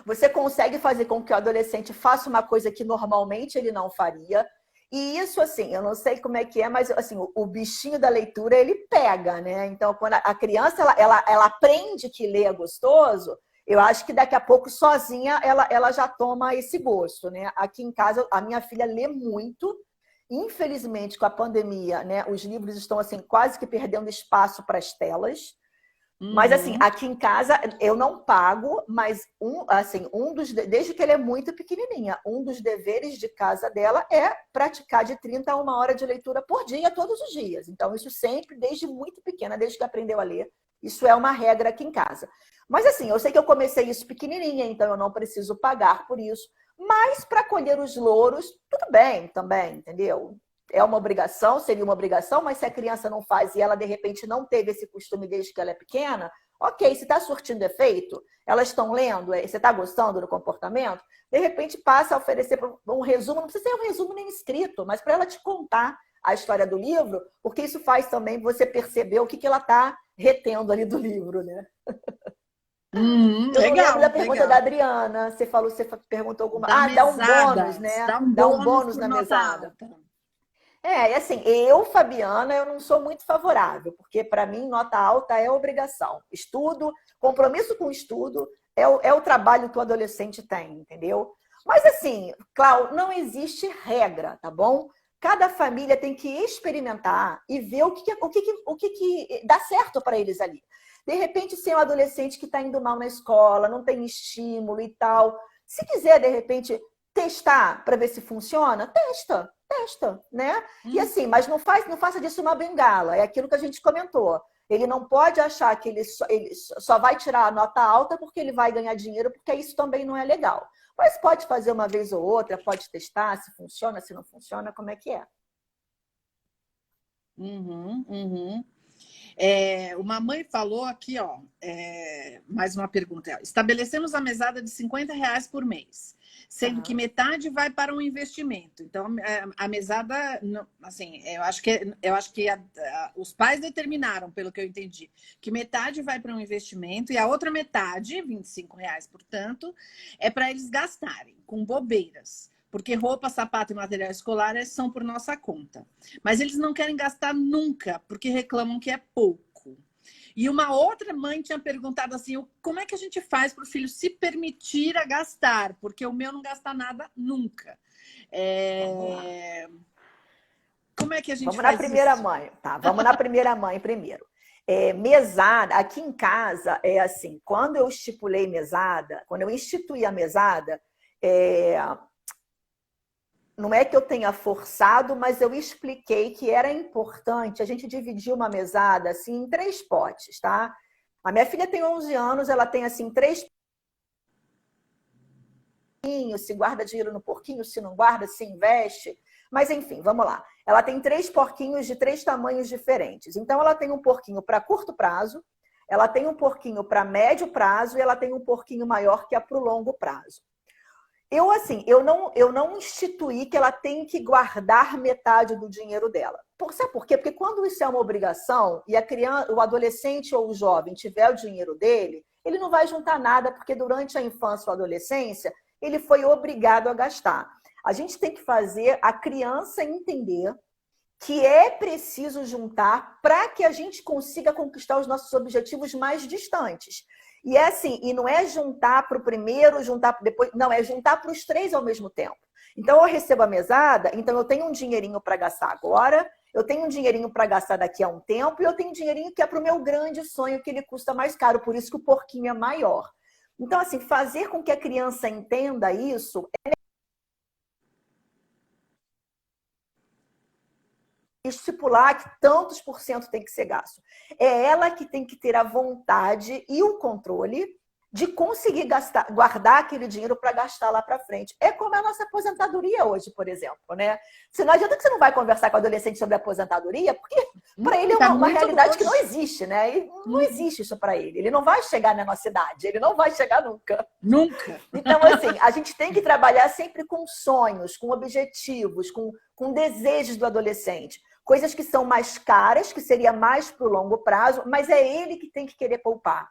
Você consegue fazer com que o adolescente faça uma coisa que normalmente ele não faria. E isso, assim, eu não sei como é que é, mas assim, o bichinho da leitura, ele pega, né? Então, quando a criança ela aprende que ler é gostoso, eu acho que daqui a pouco, sozinha, ela já toma esse gosto, né? Aqui em casa, a minha filha lê muito. Infelizmente, com a pandemia, né, os livros estão assim quase que perdendo espaço para as telas. Mas assim, aqui em casa eu não pago, mas desde que ela é muito pequenininha, um dos deveres de casa dela é praticar de 30 a 1 hora de leitura por dia, todos os dias. Então, isso sempre, desde muito pequena, desde que aprendeu a ler, isso é uma regra aqui em casa. Mas assim, eu sei que eu comecei isso pequenininha, então eu não preciso pagar por isso. Mas para colher os louros, tudo bem também, entendeu? É uma obrigação, seria uma obrigação, mas se a criança não faz e ela, de repente, não teve esse costume desde que ela é pequena, ok, se está surtindo efeito, elas estão lendo, você está gostando do comportamento, de repente passa a oferecer um resumo, não precisa ser um resumo nem escrito, mas para ela te contar a história do livro, porque isso faz também você perceber o que ela está retendo ali do livro, né? Eu não lembro da pergunta da Adriana. Você perguntou alguma. Dá um bônus, né? Dá um bônus na mesada. E assim, Fabiana, eu não sou muito favorável, porque para mim nota alta é obrigação. Estudo, compromisso com estudo é o trabalho que o adolescente tem, entendeu? Mas assim, Cláudio, não existe regra, tá bom? Cada família tem que experimentar e ver o que dá certo para eles ali. De repente, se é um adolescente que está indo mal na escola, não tem estímulo e tal, se quiser, de repente, testar para ver se funciona, testa, né? E assim, mas não faça disso uma bengala, é aquilo que a gente comentou. Ele não pode achar que ele só vai tirar a nota alta porque ele vai ganhar dinheiro, porque isso também não é legal. Mas pode fazer uma vez ou outra, pode testar se funciona, se não funciona, como é que é. Uma mãe falou aqui, ó, mais uma pergunta. Estabelecemos a mesada de R$ 50 por mês, sendo que metade vai para um investimento. Então, a mesada, assim, eu acho que os pais determinaram, pelo que eu entendi, que metade vai para um investimento e a outra metade, R$ 25, portanto, é para eles gastarem com bobeiras. Porque roupa, sapato e material escolar são por nossa conta. Mas eles não querem gastar nunca, porque reclamam que é pouco. E uma outra mãe tinha perguntado assim, como é que a gente faz para o filho se permitir a gastar? Porque o meu não gasta nada nunca. Como é que a gente vamos faz na primeira isso? mãe. Tá, vamos na primeira mãe primeiro. Mesada, aqui em casa, é assim, quando eu estipulei mesada, quando eu instituí a mesada, não é que eu tenha forçado, mas eu expliquei que era importante a gente dividir uma mesada assim, em 3 potes, tá? A minha filha tem 11 anos, ela tem assim 3 porquinhos, se guarda dinheiro no porquinho, se não guarda, se investe. Mas enfim, vamos lá. Ela tem 3 porquinhos de 3 tamanhos diferentes. Então ela tem um porquinho para curto prazo, ela tem um porquinho para médio prazo e ela tem um porquinho maior que é para o longo prazo. Eu não instituí que ela tem que guardar metade do dinheiro dela. Sabe por quê? Porque quando isso é uma obrigação e a criança, o adolescente ou o jovem tiver o dinheiro dele, ele não vai juntar nada, porque durante a infância ou a adolescência, ele foi obrigado a gastar. A gente tem que fazer a criança entender que é preciso juntar para que a gente consiga conquistar os nossos objetivos mais distantes. E é assim, e não é juntar para o primeiro, juntar para depois, não, é juntar para os 3 ao mesmo tempo. Então eu recebo a mesada, então eu tenho um dinheirinho para gastar agora, eu tenho um dinheirinho para gastar daqui a um tempo, e eu tenho um dinheirinho que é para o meu grande sonho, que ele custa mais caro, por isso que o porquinho é maior. Então, assim, fazer com que a criança entenda isso estipular que tantos por cento tem que ser gasto. É ela que tem que ter a vontade e o controle de conseguir guardar aquele dinheiro para gastar lá para frente. É como a nossa aposentadoria hoje, por exemplo, né? Não adianta que você não vai conversar com o adolescente sobre aposentadoria, porque para ele é uma realidade que não existe, né? E não existe isso para ele. Ele não vai chegar na nossa idade, ele não vai chegar nunca. Nunca. Então, assim, a gente tem que trabalhar sempre com sonhos, com objetivos, com desejos do adolescente. Coisas que são mais caras, que seria mais para o longo prazo, mas é ele que tem que querer poupar.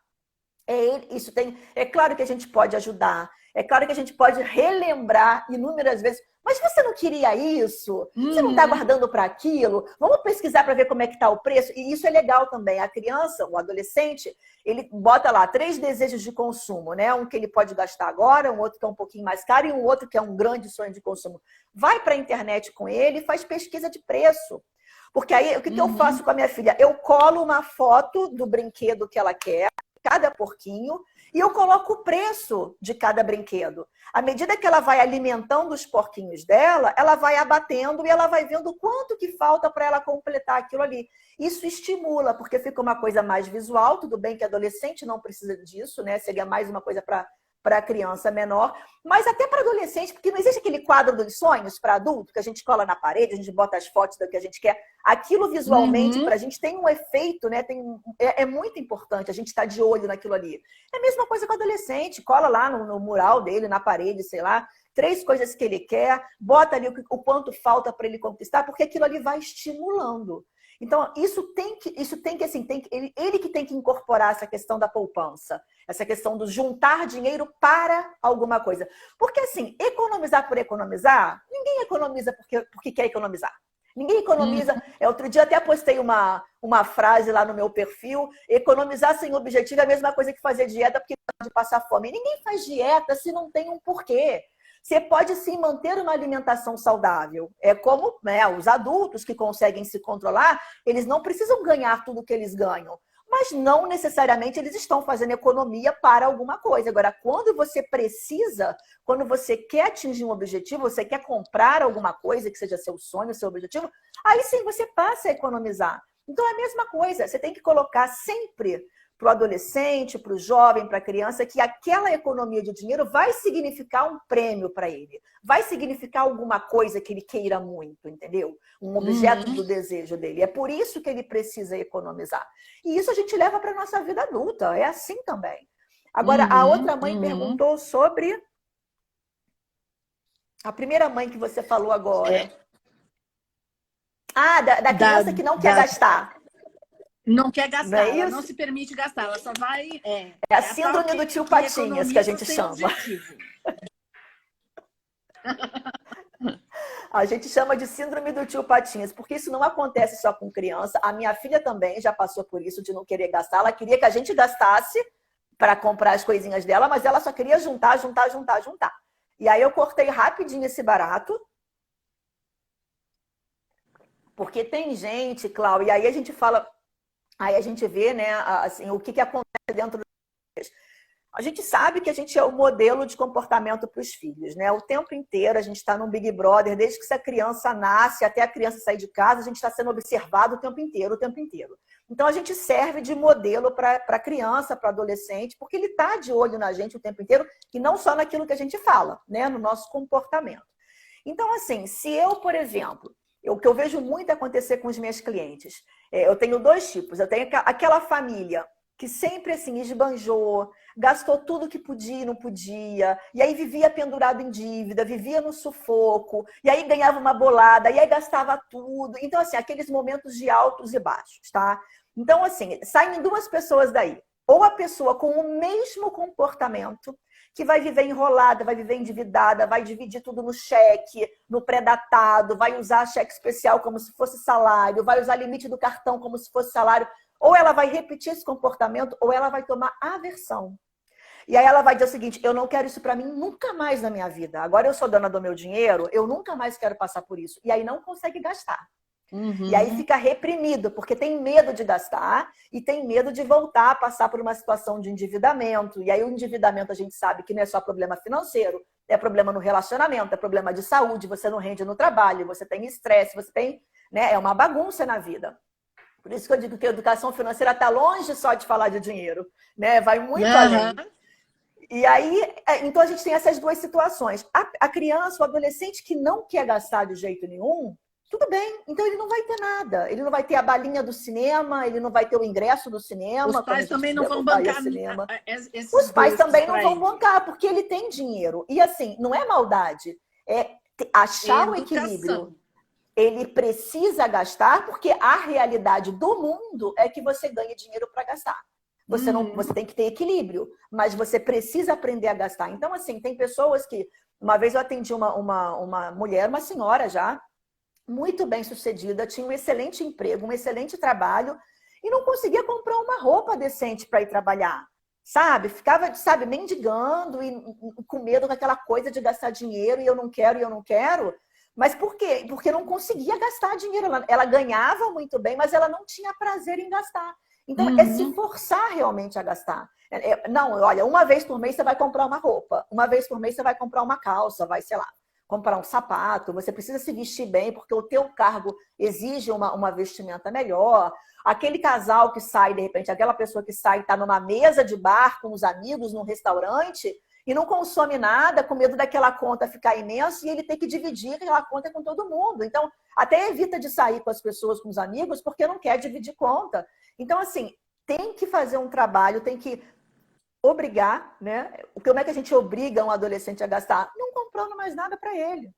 É claro que a gente pode ajudar, é claro que a gente pode relembrar inúmeras vezes, mas você não queria isso? Você não está guardando para aquilo? Vamos pesquisar para ver como é que está o preço? E isso é legal também. A criança, o adolescente, ele bota lá 3 desejos de consumo, né? Um que ele pode gastar agora, um outro que é um pouquinho mais caro e um outro que é um grande sonho de consumo. Vai para a internet com ele e faz pesquisa de preço. Porque aí, o que eu faço com a minha filha? Eu colo uma foto do brinquedo que ela quer, cada porquinho, e eu coloco o preço de cada brinquedo. À medida que ela vai alimentando os porquinhos dela, ela vai abatendo e ela vai vendo quanto que falta para ela completar aquilo ali. Isso estimula, porque fica uma coisa mais visual, tudo bem que adolescente não precisa disso, né? Seria mais uma coisa para criança menor, mas até para adolescente, porque não existe aquele quadro dos sonhos para adulto, que a gente cola na parede, a gente bota as fotos do que a gente quer. Aquilo visualmente, para a gente, tem um efeito, né? É muito importante a gente estar de olho naquilo ali. É a mesma coisa com o adolescente, cola lá no mural dele, na parede, sei lá, 3 coisas que ele quer, bota ali o quanto falta para ele conquistar, porque aquilo ali vai estimulando. Então, ele que tem que incorporar essa questão da poupança, essa questão do juntar dinheiro para alguma coisa. Porque, assim, economizar por economizar, ninguém economiza porque quer economizar. Ninguém economiza. Outro dia até postei uma frase lá no meu perfil: economizar sem objetivo é a mesma coisa que fazer dieta porque pode passar fome. Ninguém faz dieta se não tem um porquê. Você pode sim manter uma alimentação saudável. É como, né, os adultos que conseguem se controlar, eles não precisam ganhar tudo que eles ganham, mas não necessariamente eles estão fazendo economia para alguma coisa. Agora, quando você precisa, quando você quer atingir um objetivo, você quer comprar alguma coisa que seja seu sonho, seu objetivo, aí sim você passa a economizar. Então é a mesma coisa, você tem que colocar sempre para o adolescente, para o jovem, para a criança, que aquela economia de dinheiro vai significar um prêmio para ele, vai significar alguma coisa que ele queira muito, entendeu? Um objeto do desejo dele. É por isso que ele precisa economizar. E isso a gente leva para a nossa vida adulta, é assim também. Agora, a outra mãe perguntou sobre... A primeira mãe que você falou agora. Da criança que não quer gastar. Não quer gastar, não é ela não se permite gastar, ela só vai... É a síndrome do tio Patinhas, que a gente chama. A gente chama de síndrome do tio Patinhas, porque isso não acontece só com criança. A minha filha também já passou por isso, de não querer gastar. Ela queria que a gente gastasse para comprar as coisinhas dela, mas ela só queria juntar. E aí eu cortei rapidinho esse barato. Porque tem gente, Cláudia, e aí a gente fala... Aí a gente vê, né, assim, o que acontece dentro das... A gente sabe que a gente é o modelo de comportamento para os filhos, né? O tempo inteiro a gente está num Big Brother, desde que essa criança nasce até a criança sair de casa, a gente está sendo observado o tempo inteiro. Então a gente serve de modelo para a criança, para o adolescente, porque ele está de olho na gente o tempo inteiro e não só naquilo que a gente fala, né? No nosso comportamento. Então, assim, se eu, por exemplo, o que eu vejo muito acontecer com os meus clientes, eu tenho dois tipos. Eu tenho aquela família que sempre assim esbanjou, gastou tudo que podia e não podia, e aí vivia pendurado em dívida, vivia no sufoco, e aí ganhava uma bolada, e aí gastava tudo. Então, assim, aqueles momentos de altos e baixos, tá? Então, assim, saem duas pessoas daí. Ou a pessoa com o mesmo comportamento, que vai viver enrolada, vai viver endividada, vai dividir tudo no cheque, no pré-datado, vai usar cheque especial como se fosse salário, vai usar limite do cartão como se fosse salário. Ou ela vai repetir esse comportamento, ou ela vai tomar aversão. E aí ela vai dizer o seguinte, eu não quero isso para mim nunca mais na minha vida. Agora eu sou dona do meu dinheiro, eu nunca mais quero passar por isso. E aí não consegue gastar. E aí fica reprimido, porque tem medo de gastar e tem medo de voltar a passar por uma situação de endividamento. E aí o endividamento a gente sabe que não é só problema financeiro, é problema no relacionamento, é problema de saúde, você não rende no trabalho, você tem estresse, você tem, né, é uma bagunça na vida. Por isso que eu digo que a educação financeira está longe só de falar de dinheiro, né? Vai muito além. E aí, então a gente tem essas duas situações. A criança, o adolescente que não quer gastar de jeito nenhum, tudo bem, então ele não vai ter nada. Ele não vai ter a balinha do cinema, ele não vai ter o ingresso do cinema. Os pais também não vão bancar. Os pais também não vão bancar, porque ele tem dinheiro. E assim, não é maldade, é achar o equilíbrio. Ele precisa gastar, porque a realidade do mundo é que você ganha dinheiro para gastar. Você tem que ter equilíbrio, mas você precisa aprender a gastar. Então, assim, tem pessoas que... Uma vez eu atendi uma mulher, uma senhora já, muito bem sucedida, tinha um excelente emprego, um excelente trabalho, e não conseguia comprar uma roupa decente para ir trabalhar. Sabe? Ficava, sabe, mendigando e com medo daquela coisa de gastar dinheiro, e eu não quero. Mas por quê? Porque não conseguia gastar dinheiro. Ela ganhava muito bem, mas ela não tinha prazer em gastar. Então, é se forçar realmente a gastar. Não, olha, uma vez por mês você vai comprar uma roupa. Uma vez por mês você vai comprar uma calça, vai, sei lá, comprar um sapato. Você precisa se vestir bem, porque o teu cargo exige uma vestimenta melhor. Aquele casal que sai, de repente, aquela pessoa que sai e está numa mesa de bar com os amigos, num restaurante... E não consome nada, com medo daquela conta ficar imensa e ele ter que dividir aquela conta com todo mundo. Então, até evita de sair com as pessoas, com os amigos, porque não quer dividir conta. Então, assim, tem que fazer um trabalho, tem que obrigar, né? Como é que a gente obriga um adolescente a gastar? Não comprando mais nada para ele.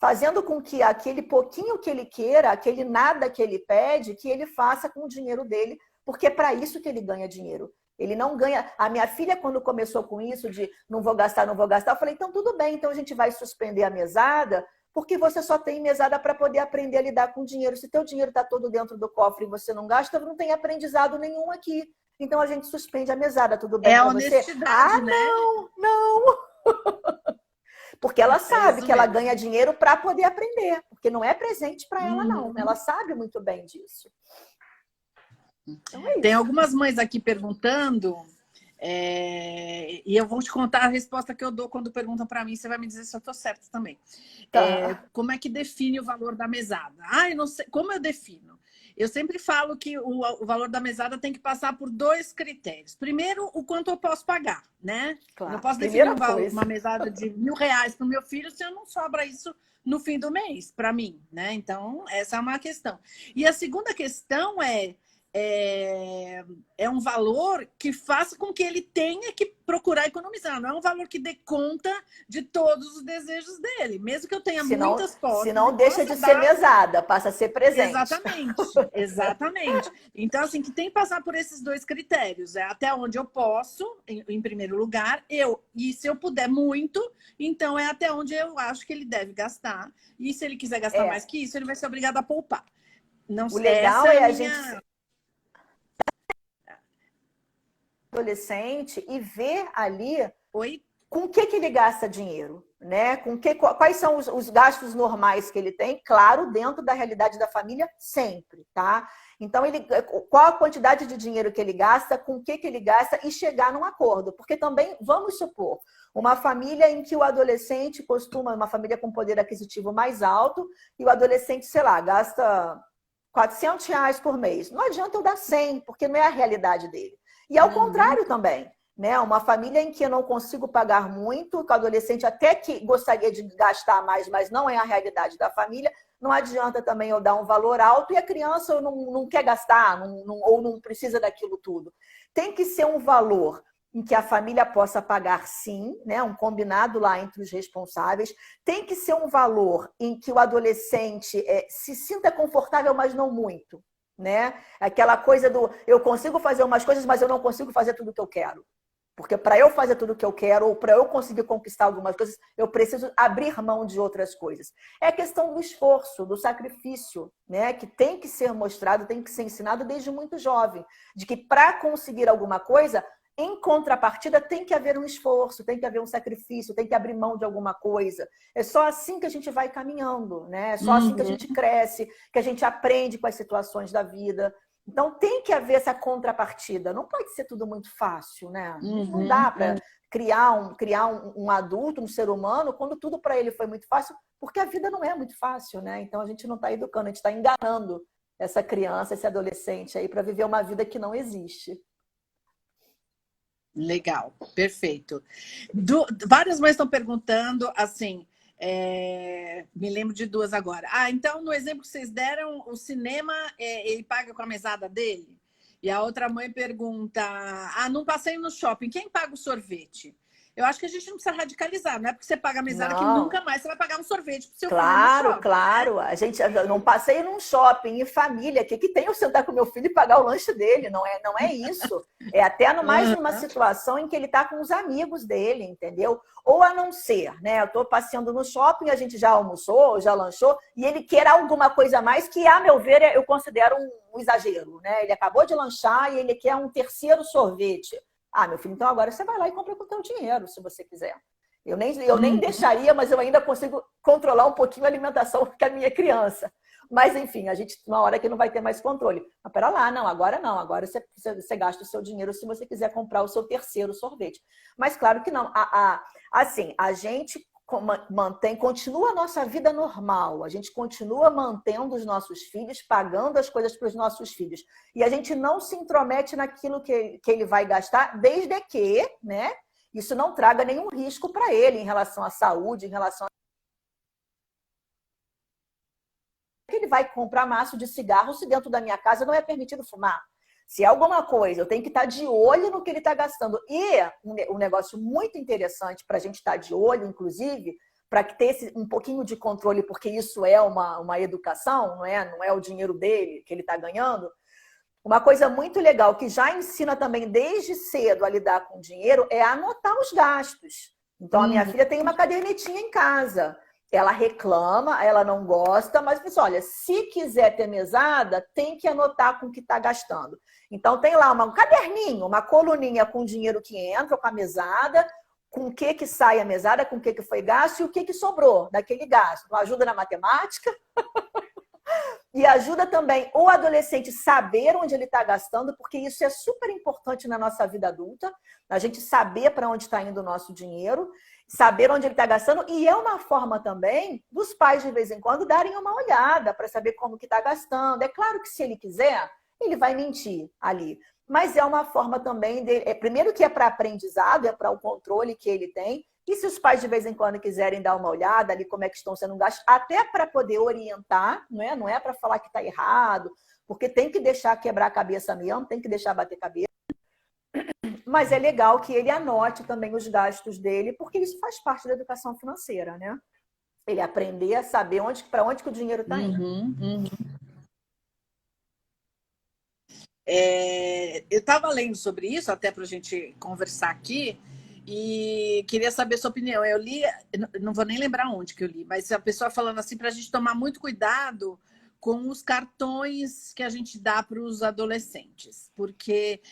Fazendo com que aquele pouquinho que ele queira, aquele nada que ele pede, que ele faça com o dinheiro dele, porque é para isso que ele ganha dinheiro. Ele não ganha... A minha filha, quando começou com isso de não vou gastar, eu falei, então tudo bem, então a gente vai suspender a mesada, porque você só tem mesada para poder aprender a lidar com dinheiro. Se teu dinheiro está todo dentro do cofre e você não gasta, não tem aprendizado nenhum aqui. Então a gente suspende a mesada, tudo bem para você? Honestidade, né? Não. Porque ela sabe que ela ganha dinheiro para poder aprender, porque não é presente para ela, não. Ela sabe muito bem disso. Então é tem algumas mães aqui perguntando, e eu vou te contar a resposta que eu dou quando perguntam para mim, você vai me dizer se eu estou certa também. Tá. Como é que define o valor da mesada? Eu não sei, como eu defino? eu sempre falo que o valor da mesada tem que passar por dois critérios. Primeiro, o quanto eu posso pagar, né? Claro. Eu não posso definir uma mesada de R$ 1.000 para o meu filho se eu não sobra isso no fim do mês, para mim, né? Então, essa é uma questão. E a segunda questão é um valor que faça com que ele tenha que procurar economizar. Não é um valor que dê conta de todos os desejos dele. Mesmo que eu tenha muitas posses. Senão deixa de ser mesada, passa a ser presente. Exatamente, exatamente. Então, assim, que tem que passar por esses dois critérios. É até onde eu posso, em primeiro lugar, e se eu puder muito, então é até onde eu acho que ele deve gastar. E se ele quiser gastar mais que isso, ele vai ser obrigado a poupar. Não, o legal é a gente adolescente e ver ali com o que ele gasta dinheiro, né? Quais são os gastos normais que ele tem, claro, dentro da realidade da família, sempre, tá? Então, qual a quantidade de dinheiro que ele gasta, com o que ele gasta e chegar num acordo. Porque também, vamos supor, uma família em que o adolescente costuma, uma família com poder aquisitivo mais alto, e o adolescente, sei lá, gasta R$ 400 por mês. Não adianta eu dar 100, porque não é a realidade dele. E ao contrário também, né? Uma família em que eu não consigo pagar muito, que o adolescente até que gostaria de gastar mais, mas não é a realidade da família, não adianta também eu dar um valor alto e a criança não quer gastar, ou não precisa daquilo tudo. Tem que ser um valor em que a família possa pagar sim, né? Um combinado lá entre os responsáveis. Tem que ser um valor em que o adolescente se sinta confortável, mas não muito. Né? Aquela coisa do eu consigo fazer umas coisas, mas eu não consigo fazer tudo o que eu quero. Porque para eu fazer tudo o que eu quero, ou para eu conseguir conquistar algumas coisas, eu preciso abrir mão de outras coisas. É a questão do esforço, do sacrifício, né? Que tem que ser mostrado, tem que ser ensinado desde muito jovem. De que para conseguir alguma coisa, em contrapartida, tem que haver um esforço, tem que haver um sacrifício, tem que abrir mão de alguma coisa. É só assim que a gente vai caminhando, né? É só assim que a gente cresce, que a gente aprende com as situações da vida. Então, tem que haver essa contrapartida. Não pode ser tudo muito fácil, né? Não dá para criar um adulto, um ser humano, quando tudo para ele foi muito fácil, porque a vida não é muito fácil, né? Então, a gente não está educando, a gente está enganando essa criança, esse adolescente aí para viver uma vida que não existe. Legal, perfeito. Várias mães estão perguntando, assim, me lembro de duas agora. Então, no exemplo que vocês deram, o cinema, ele paga com a mesada dele? E a outra mãe pergunta, num passeio no shopping, quem paga o sorvete? Eu acho que a gente não precisa radicalizar, não é porque você paga a mesada que nunca mais você vai pagar um sorvete pro seu filho no shopping. Claro. Né? Eu não passei num shopping em família. O que tem eu sentar com meu filho e pagar o lanche dele? Não é isso. É até mais numa situação em que ele está com os amigos dele, entendeu? Ou a não ser, né? Eu estou passeando no shopping, a gente já almoçou, já lanchou, e ele quer alguma coisa a mais que, a meu ver, eu considero um exagero, né? Ele acabou de lanchar e ele quer um terceiro sorvete. Meu filho, então agora você vai lá e compra com o teu dinheiro, se você quiser. Eu nem deixaria, mas eu ainda consigo controlar um pouquinho a alimentação que a minha criança. Mas, enfim, a gente, uma hora que não vai ter mais controle. Mas pera lá, não, agora você gasta o seu dinheiro se você quiser comprar o seu terceiro sorvete. Mas claro que não. Assim, a gente continua a nossa vida normal, a gente continua mantendo os nossos filhos, pagando as coisas para os nossos filhos. E a gente não se intromete naquilo que ele vai gastar, desde que, né, isso não traga nenhum risco para ele em relação à saúde, em relação a... Ele vai comprar maço de cigarro se dentro da minha casa não é permitido fumar. Se é alguma coisa, eu tenho que estar de olho no que ele está gastando. E um negócio muito interessante para a gente estar de olho, inclusive, para ter um pouquinho de controle, porque isso é uma educação, não é o dinheiro dele que ele está ganhando. Uma coisa muito legal que já ensina também desde cedo a lidar com dinheiro é anotar os gastos. Então, a minha filha tem uma cadernetinha em casa. Ela reclama, ela não gosta, mas diz, olha, se quiser ter mesada, tem que anotar com o que está gastando. Então, tem lá um caderninho, uma coluninha com o dinheiro que entra, com a mesada, com o que sai a mesada, com o que foi gasto e o que sobrou daquele gasto. Então, ajuda na matemática e ajuda também o adolescente saber onde ele está gastando, porque isso é super importante na nossa vida adulta, a gente saber para onde está indo o nosso dinheiro. saber onde ele está gastando, e é uma forma também dos pais, de vez em quando, darem uma olhada para saber como que está gastando. É claro que se ele quiser, ele vai mentir ali. Mas é uma forma também dele. Primeiro que é para aprendizado, é para o controle que ele tem. E se os pais de vez em quando quiserem dar uma olhada ali como é que estão sendo gastos, até para poder orientar, não é para falar que está errado, porque tem que deixar quebrar a cabeça mesmo, tem que deixar bater cabeça. Mas é legal que ele anote também os gastos dele, porque isso faz parte da educação financeira, né? Ele aprender a saber para onde que o dinheiro está indo. Eu estava lendo sobre isso, até para a gente conversar aqui, e queria saber sua opinião. Eu li, não vou nem lembrar onde que eu li, mas a pessoa falando assim para a gente tomar muito cuidado com os cartões que a gente dá para os adolescentes, porque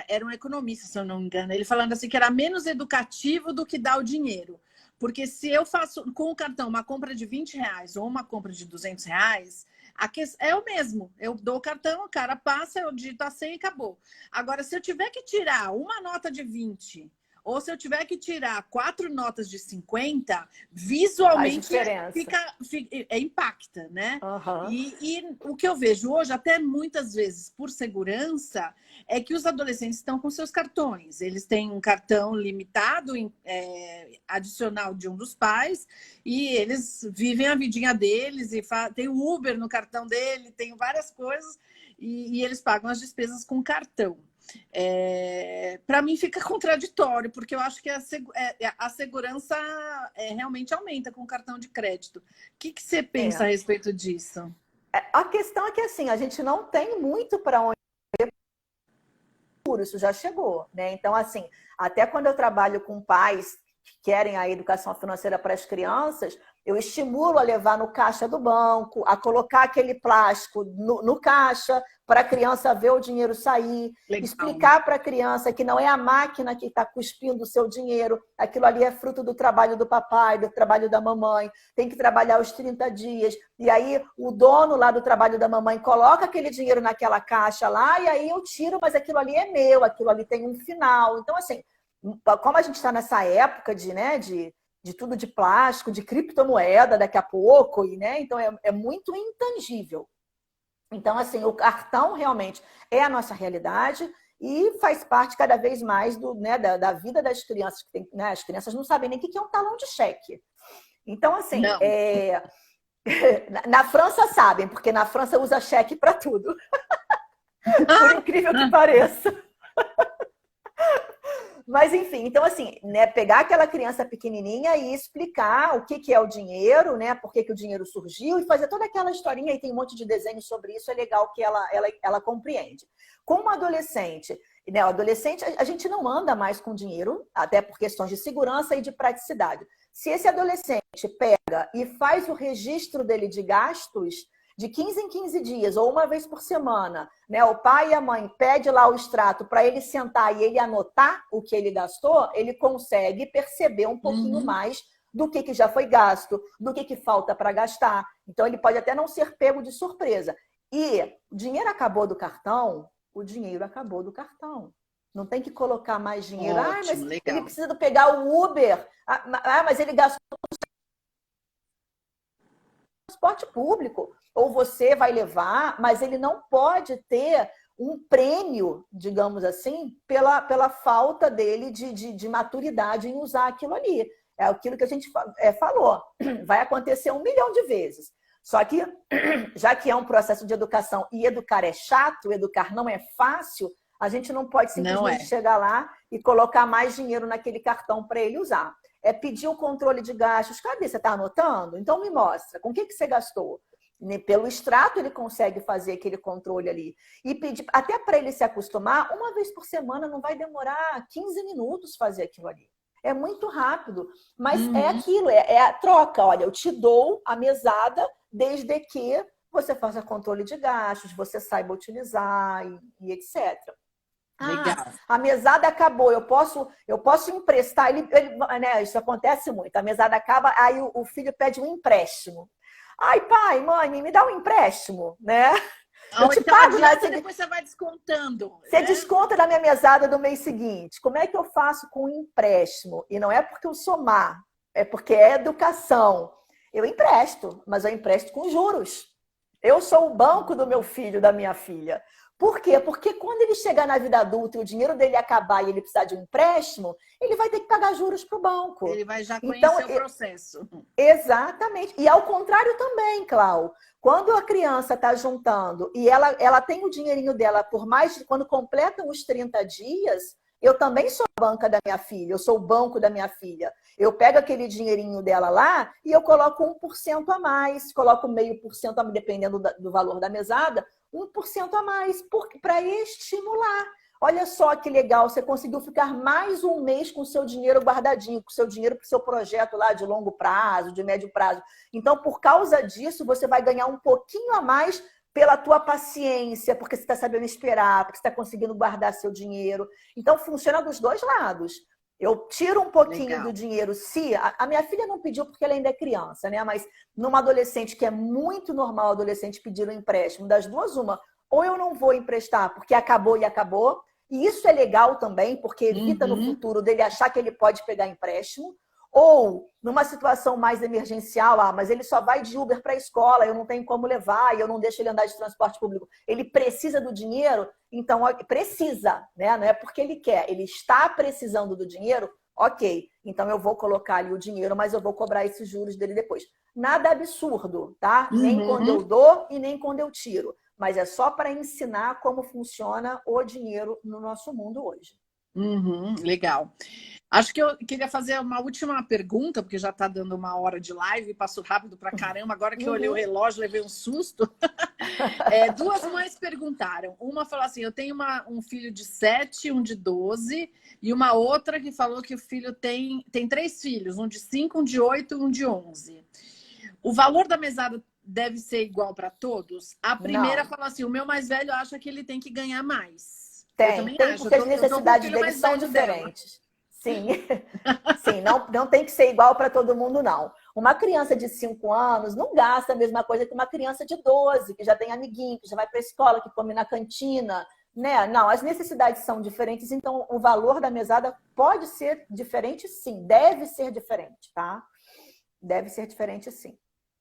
era um economista, se eu não me engano, ele falando assim que era menos educativo do que dar o dinheiro. Porque se eu faço com o cartão uma compra de R$20 ou uma compra de R$200, é o mesmo. Eu dou o cartão, o cara passa, eu digito a senha e acabou. Agora, se eu tiver que tirar uma nota de 20 ou se eu tiver que tirar 4 notas de 50, visualmente impacta, né? Uhum. E o que eu vejo hoje, até muitas vezes por segurança, é que os adolescentes estão com seus cartões. Eles têm um cartão limitado, adicional de um dos pais, e eles vivem a vidinha deles, e tem o Uber no cartão dele, tem várias coisas, e eles pagam as despesas com cartão. Para mim fica contraditório, porque eu acho que a segurança realmente aumenta com o cartão de crédito. O que você pensa a respeito disso? A questão é que assim, a gente não tem muito para onde ir, isso já chegou, né? Então, assim, até quando eu trabalho com pais que querem a educação financeira para as crianças, eu estimulo a levar no caixa do banco, a colocar aquele plástico no caixa para a criança ver o dinheiro sair, legal. Explicar para a criança que não é a máquina que está cuspindo o seu dinheiro, aquilo ali é fruto do trabalho do papai, do trabalho da mamãe, tem que trabalhar os 30 dias, e aí o dono lá do trabalho da mamãe coloca aquele dinheiro naquela caixa lá, e aí eu tiro, mas aquilo ali é meu, aquilo ali tem um final. Então, assim, como a gente está nessa época de tudo de plástico, de criptomoeda daqui a pouco, né? Então é muito intangível. Então, assim, o cartão realmente é a nossa realidade e faz parte cada vez mais da vida das crianças. Né? As crianças não sabem nem o que é um talão de cheque. Então, assim, na França sabem, porque na França usa cheque para tudo. Por incrível que pareça. Mas, enfim, então, assim, né, pegar aquela criança pequenininha e explicar o que é o dinheiro, né, por que o dinheiro surgiu, e fazer toda aquela historinha, e tem um monte de desenho sobre isso, é legal que ela compreende. Com um adolescente, né, o adolescente, a gente não anda mais com dinheiro, até por questões de segurança e de praticidade. Se esse adolescente pega e faz o registro dele de gastos, de 15 em 15 dias, ou uma vez por semana, né? O pai e a mãe pedem lá o extrato para ele sentar e ele anotar o que ele gastou, ele consegue perceber um pouquinho mais do que já foi gasto, do que falta para gastar. Então, ele pode até não ser pego de surpresa. E o dinheiro acabou do cartão, o dinheiro acabou do cartão. Não tem que colocar mais dinheiro. Ótimo, mas legal. Ele precisa pegar o Uber. Mas ele gastou transporte público. Ou você vai levar, mas ele não pode ter um prêmio, digamos assim, pela falta dele de maturidade em usar aquilo ali. É aquilo que a gente falou. Vai acontecer 1 milhão de vezes. Só que, já que é um processo de educação e educar é chato, educar não é fácil, a gente não pode simplesmente chegar lá e colocar mais dinheiro naquele cartão para ele usar. É pedir o controle de gastos. Cadê? Você está anotando? Então me mostra. Com o que você gastou? Pelo extrato ele consegue fazer aquele controle ali. E pedir, até para ele se acostumar, uma vez por semana não vai demorar 15 minutos fazer aquilo ali. É muito rápido, mas é aquilo, é a troca. Olha, eu te dou a mesada desde que você faça controle de gastos, você saiba utilizar e etc. Legal. A mesada acabou, eu posso emprestar, né, isso acontece muito, a mesada acaba, aí o filho pede um empréstimo. Ai, pai, mãe, me dá um empréstimo, né? A Eu te oitava pago, né? adianta, depois você vai descontando. Você Né? desconta da minha mesada do mês seguinte. Como é que eu faço com o empréstimo? E não é porque eu sou má, é porque é educação. Eu empresto, mas eu empresto com juros. Eu sou o banco do meu filho, da minha filha. Por quê? Porque quando ele chegar na vida adulta e o dinheiro dele acabar e ele precisar de um empréstimo, ele vai ter que pagar juros para o banco. Ele vai já Então, conhecer o processo. exatamente. E ao contrário também, Clau. Quando a criança está juntando e ela tem o dinheirinho dela por mais de quando completam os 30 dias, eu também sou a banca da minha filha, eu sou o banco da minha filha. Eu pego aquele dinheirinho dela lá e eu coloco 1% a mais, coloco 0,5% a mais, dependendo do valor da mesada, 1% a mais, para estimular. Olha só que legal, você conseguiu ficar mais um mês com o seu dinheiro guardadinho, com o seu dinheiro para o seu projeto lá de longo prazo, de médio prazo. Então, por causa disso, você vai ganhar um pouquinho a mais pela tua paciência, porque você está sabendo esperar, porque você está conseguindo guardar seu dinheiro. Então, funciona dos dois lados. Eu tiro um pouquinho Legal. do dinheiro, se a minha filha não pediu porque ela ainda é criança, né? Mas numa adolescente, que é muito normal adolescente pedir um empréstimo, das duas, uma, ou eu não vou emprestar porque acabou e acabou, e isso é legal também, porque evita no futuro dele achar que ele pode pegar empréstimo, ou numa situação mais emergencial, mas ele só vai de Uber para a escola, eu não tenho como levar, e eu não deixo ele andar de transporte público. Ele precisa do dinheiro, então precisa, né? Não é porque ele quer, ele está precisando do dinheiro, ok. Então eu vou colocar ali o dinheiro, mas eu vou cobrar esses juros dele depois. Nada absurdo, tá? Nem quando eu dou e nem quando eu tiro. Mas é só para ensinar como funciona o dinheiro no nosso mundo hoje. Legal. Acho que eu queria fazer uma última pergunta, porque já está dando 1 hora de live, passou rápido pra caramba. Agora que eu olhei o relógio, levei um susto. 2 mães perguntaram. Uma falou assim, eu tenho um filho de 7, um de 12, e uma outra que falou que o filho tem 3 filhos, um de 5, um de 8 e um de 11. O valor da mesada deve ser igual para todos? A primeira Não. falou assim, o meu mais velho acha que ele tem que ganhar mais. Tem, porque as necessidades deles são diferentes. Sim, sim, não tem que ser igual para todo mundo, não. Uma criança de 5 anos não gasta a mesma coisa que uma criança de 12, que já tem amiguinho, que já vai para a escola, que come na cantina, né? Não, as necessidades são diferentes, então o valor da mesada pode ser diferente, sim, deve ser diferente, tá? Deve ser diferente, sim.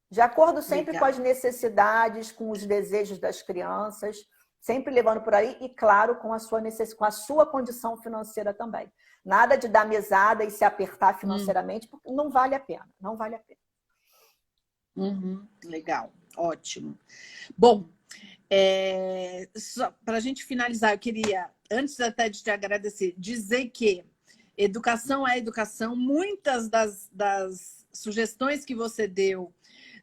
De acordo sempre Legal. com as necessidades, com os desejos das crianças, sempre levando por aí e, claro, com a sua condição financeira também. Nada de dar mesada e se apertar financeiramente, porque não vale a pena. Não vale a pena. Legal, ótimo. Bom, para a gente finalizar, eu queria, antes até de te agradecer, dizer que educação é educação. Muitas das sugestões que você deu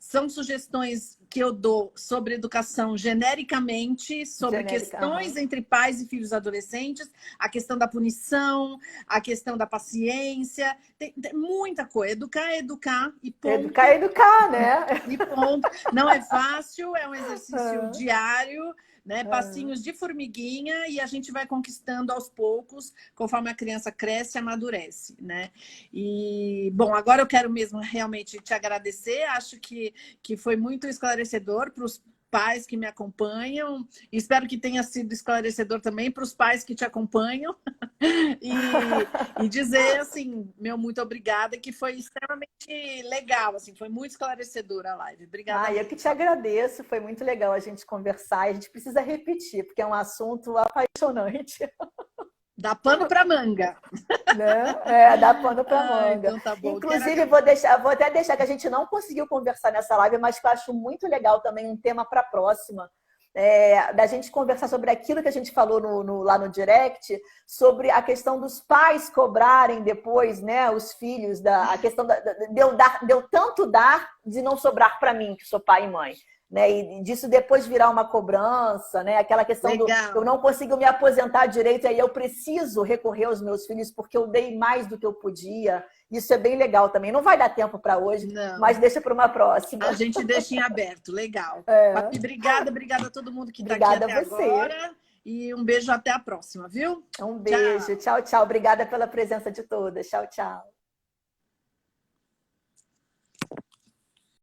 são sugestões que eu dou sobre educação genericamente, sobre questões entre pais e filhos adolescentes, a questão da punição, a questão da paciência, tem muita coisa. Educar é educar e ponto. Educar é educar, né? E ponto. Não é fácil, é um exercício diário, né? Passinhos de formiguinha, e a gente vai conquistando aos poucos, conforme a criança cresce e amadurece, né? E, bom, agora eu quero mesmo realmente te agradecer. Acho que foi muito esclarecedor para os pais que me acompanham. Espero que tenha sido esclarecedor também para os pais que te acompanham. E dizer, assim, meu muito obrigada, que foi extremamente legal, assim, foi muito esclarecedora a live. Obrigada. Eu que te agradeço, foi muito legal a gente conversar. A gente precisa repetir, porque é um assunto apaixonante. Dá pano para manga. Né? Dá pano para manga. Então tá bom. Inclusive, vou até deixar que a gente não conseguiu conversar nessa live, mas que eu acho muito legal também, um tema para a próxima. Da gente conversar sobre aquilo que a gente falou lá no direct, sobre a questão dos pais cobrarem depois, né, os filhos, a questão de eu tanto dar de não sobrar para mim, que sou pai e mãe. Né, e disso depois virar uma cobrança, né? Aquela questão eu não consigo me aposentar direito, aí eu preciso recorrer aos meus filhos porque eu dei mais do que eu podia. Isso é bem legal também. Não vai dar tempo para hoje, mas deixa para uma próxima. A gente deixa em aberto, legal. Papi, obrigada a todo mundo que está aqui até agora. E um beijo até a próxima, viu? Um beijo, tchau, tchau. Obrigada pela presença de todas. Tchau, tchau.